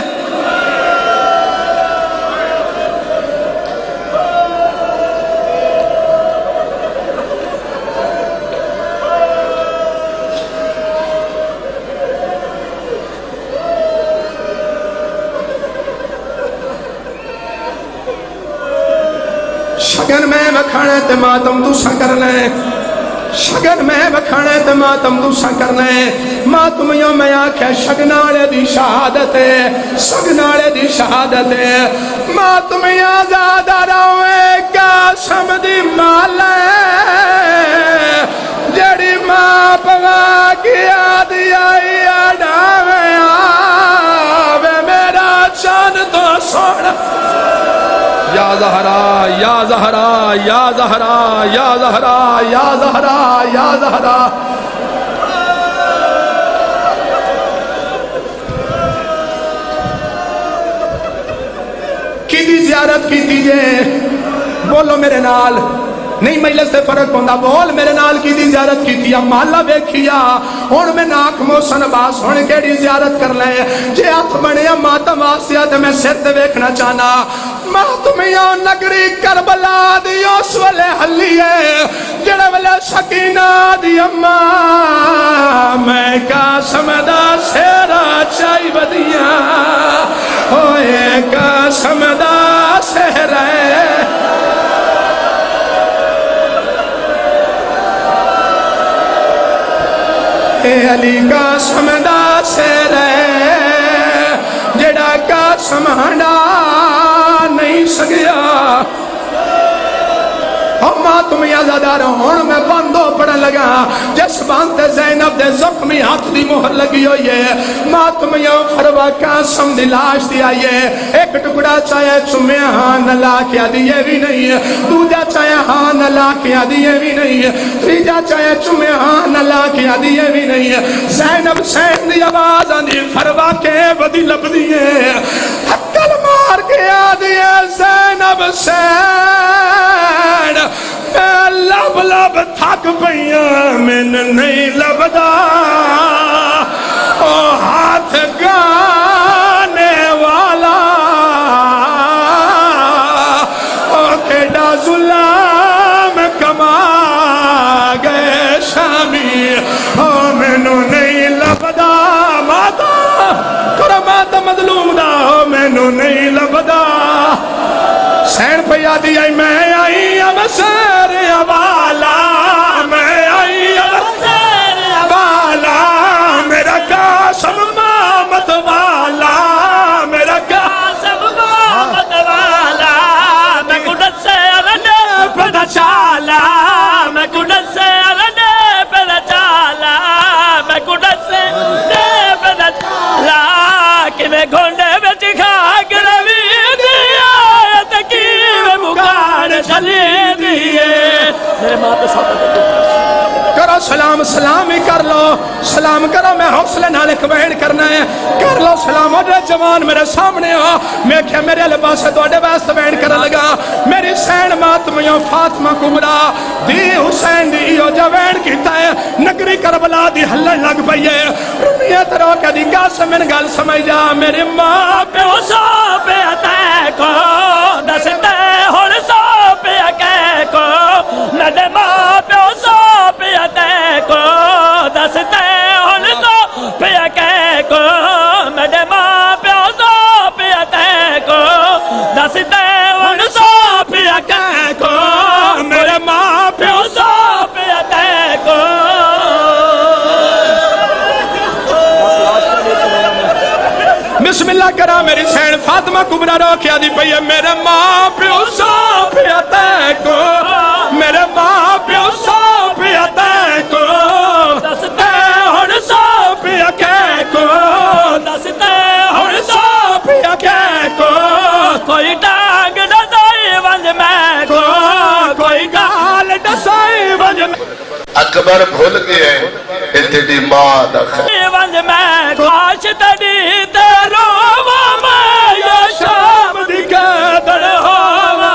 شگن میں بکھانے تے ماتم دوسا کرنے شگن میں بکھانے تے ماتم دوسا کرنے ماتمیوں میں آکھے شگنالے دی شہادت ہے شگنالے دی شہادت ہے ماتمیاں زیادہ روے قاسم دی مالے جڑی ماں پوا کیا دیا آڈاوے آوے میرا چاند تو سوڑا یا زہرا یا زہرا یا زہرا یا زہرا یا زہرا یا زہرا کی دی زیارت کی دیجئے بولو میرے نال نہیں مجلس سے فرق ہوندہ بول میرے نال کی دی زیارت کی تھی مالا بیکھیا ہون میں ناک موسن باس ہون کے دی زیارت کر لیں جے ہاتھ بڑے ماتم آسیا تے میں سر تے بیکھنا چاہنا ماتمیاں نگری کربلا دی اس والے حلیے جڑے والے سکینہ دی اماں میں قاسم دا سیرا چائی بدیاں ہوئے قاسم دا سیرا علی قاسم دا سر جڑا قاسم ہنڈا نہیں سگیا تم یادار ہون میں بندو پڑھن لگا جس بانتے زینب دے زخمی ہاتھ دی مہر لگی ہوئی ہے ماں تم یوں فروا قاسم دی لاش دی آئی ہے ایک ٹکڑا چاہے چمے ہاں نلا کیا دیئے بھی نہیں ہے دوجا چاہے ہاں نلا کیا دیئے بھی نہیں ہے تیجا چاہے چمے ہاں نلا کیا دیئے بھی نہیں ہے زینب سین دی آواز آنی فروا کے بدی لب دیئے حکل مار کے آدھیے زینب سین میں لب لب تھک پئیاں میں نہیں لبدا او ہاتھ گانے والا او کیڑا ظلم کما گئے شامی او میں نہیں لبدا ماتا کرو ماتا مظلوم دا او میں نہیں لبدا سین پیا دی آئی میں آئی اب سیر والا میں آئی اب سیر والا میرا قاسم مامت والا میرا قاسم مامت والا میں کڑت سے ارنے پڑا چالا میں کڑت سے ارنے پڑا چالا میں کڑت سے ارنے پڑا چالا کہ میں گھونڈے میں چکھا گروی کرو سلام سلام ہی کر لو سلام کرو میں حوصلے نال ایک بیان کرنا ہے کر لو سلام اڈے جوان میرے سامنے ہو میں کیا میرے لباس سے توڑے واسطے بیان کرنے لگا میری سین ماتمیوں فاطمہ کبرا دی حسین دی ایو جو بیان کیتا ہے نگری کربلا دی حلن لگ پئیے رمیت رو کہ دی قاسم من گل سمجھ جا میری ماں پہ سو پہ اتے کو دستے ہون سو پہ اکے کو میرے ماں پہ سو پہ اتے کو دستے ہون سو پہ اکے کو میرے ماں پہ سو پہ اتے کو دستے ہون سو پہ اکے کو میرے ماں پہ سو پہ اتے کو بسم اللہ کرا میری سین فاطمہ کبرا رو کیا دی پئی ہے میرے ماں پیو سو پیا تے کو میرے ماں پیو سو پیا تے کو دستے ہن سو پیا کے کو دستے ہن سو پیا کے کو کوئی ڈانگ ڈسائی ونج میں کو کوئی گال ڈسائی ونج میں اکبر بھول گئے تیری ماں دا خیر ونج میں کاش تڑی تیرو میں یا شام دی قدر ہوا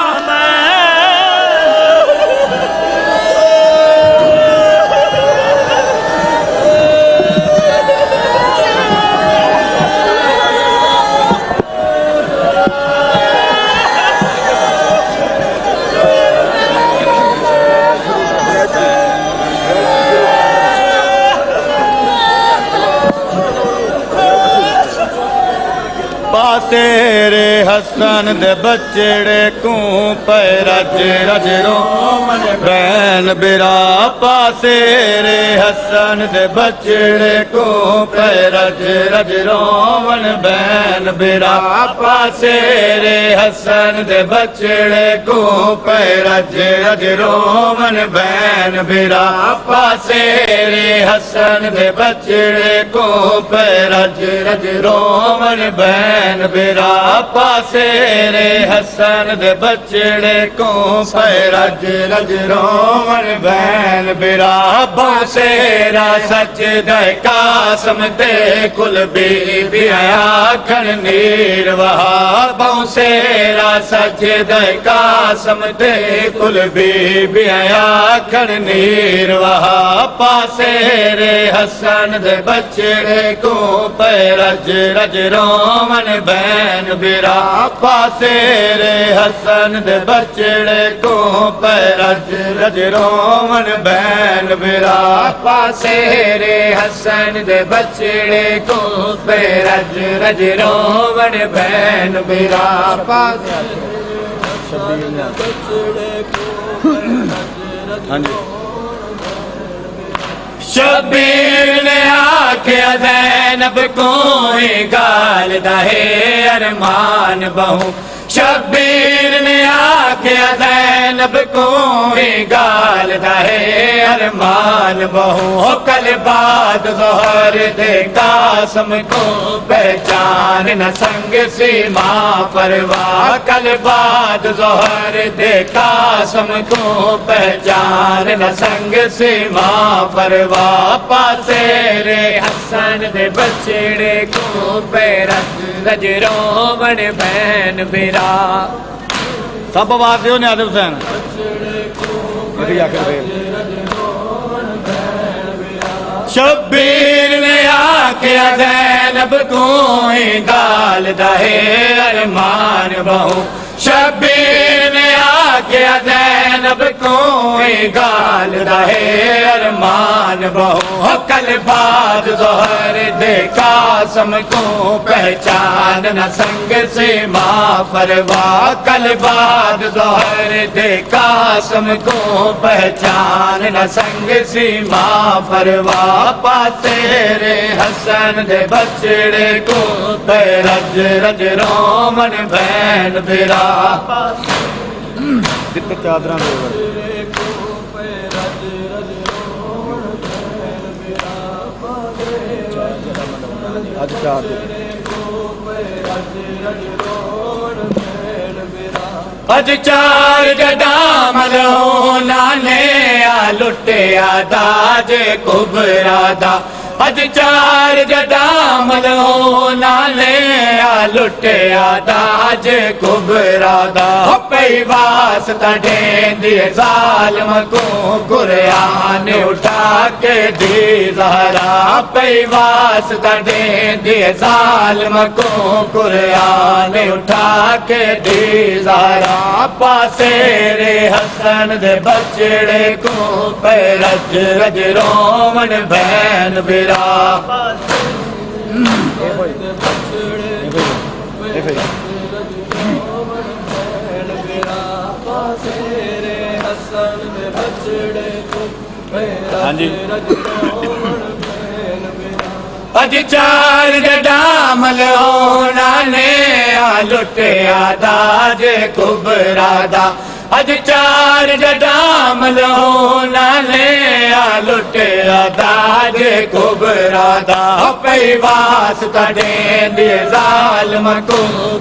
تیرے حسن دے بچڑے کوں پہ رج رج رومن بین برا پاسے رے حسن دے بچڑے کوں پہ رج رج رومن بین برا پاسے رے حسن دے بچڑے کوں پہ رج رج رومن بین برا پاسے رے حسن دے بچڑے کوں پہ رج رج رومن بین برا پاسے رے حسن دے بچڑے کو پہ رج رج رومن بین برا پاسے را سچ دے قاسم دے کل بی بی آکھن نیر وہا بہنسے را سچ دے قاسم دے کل بی بی آکھن نیر وہا پاسے رے حسن دے بچڑے کو پہ رج رج رومن بین برا پاسے رے حسن دے بچڑے کو پہ رج رج رومن بین برا پاسے رے حسن دے بچڑے کو پہ رج رج رومن بین برا پاسے شبیر نے آکھیا زینب کوئی گال دہے ارمان بہو شبیر نے آکھیا زینب کوئی گال دہے ارمان بہو کل بعد ظہر دے قاسم کو پہچان نہ سنگ سیما پرواہ کل بعد ظہر دے قاسم کو پہچان نہ سنگ سیما پرواہ پاسے حسن دے بچڑے کو پیرت رج رومن بین بیرا سب آواز دیو نیاز حسین شبیر نے آکھیا زینب کوئی گال دہے ارمان بہو شبیر نے آکھیا زینب کوئی گال دہے ارمان بہو کل بعد ظہر دے قاسم کو پہچان نہ سنگ سیما پرواہ کل بعد ظہر دے قاسم کو پہچان نہ سنگ سیما پرواہ پاسے حسن دے بچڑے کو رج رج رومن بین بیرا جتنے چادراں دے اج چار اج چار جدا ملو نانے آ لٹیا داج کبرا دا اج چار جدا ملو نالے آ لٹیا داج کبرا دا پئی واسطہ ڈیندی ظالم کو قرآن اٹھا کے دی زہرا پئی واسطہ ڈیندی ظالم کو قرآن اٹھا کے دی زہرا پاسے حسن دے بچڑے کو پہ رج رج رومن بین بیرا اج چار جدا ملونا نے آ لٹیا داج کبرا دا اج چار جدا ملونا نے آ لٹیا داج کبرا دا پئی واسطہ ڈیندی ظالم کو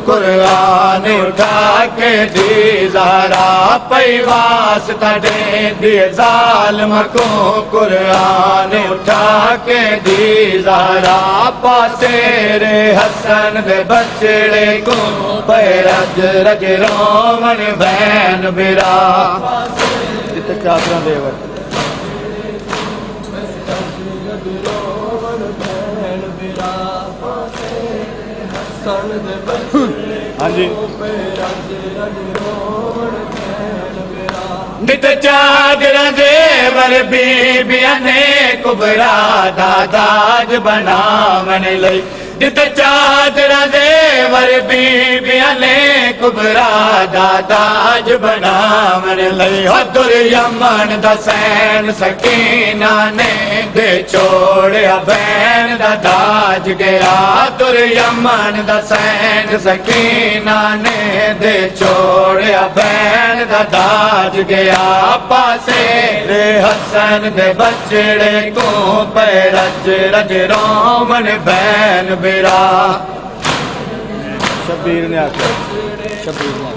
قرآن اٹھا کے دی زہرا پئی واسطہ ڈیندی ظالم کو قرآن اٹھا کے دی زہرا پاسے حسن دے بچڑے کو پہ رج رج رومن بین بیرا جتنے چادراں دے ہاں جی نت چادر زیور بیبیاں نے کبرا دا داج بناون لئی نت چادر زیور بیبیاں نے کبرا دا داج بناون لئی در یمن دا سین سکینہ نے دے چھوڑیا بین دا داج گیا در یمن دا سین سکینہ نے دے چھوڑیا بین دا داج گیا پاسے حسن دے بچڑے کو پہ رج رج رومن بین بیرا شبیر نے آکھیا شبیر نے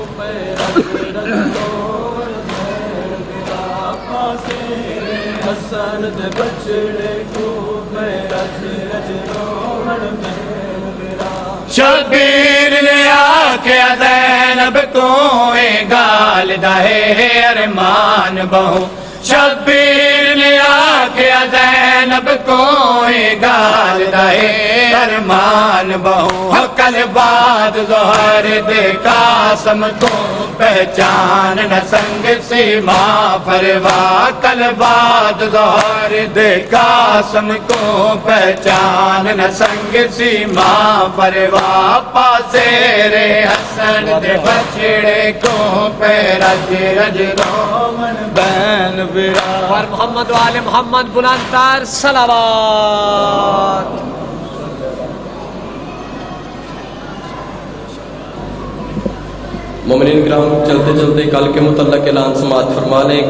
حسن دے بچڑے کو پہ رج رج رومن بین بیرا شبیر نے آکھیا زینب کوئی گال دہے ارمان بہو شبیر نے آکھیا زینب کوئی گال دہے ارمان بہو کل بعد ظہر دے قاسم کو پہچان نہ سنگ سیما پرواہ کل بعد ظہر دے قاسم کو پہچان نہ سنگ سیما پرواہ پاسے حسن دے بچڑے کو پہ رج رج رومن بین بیرا محمد و آل محمد بلند تر صلوات مومنین کرام چلتے چلتے کل کے متعلق اعلان سماعت فرما لیں.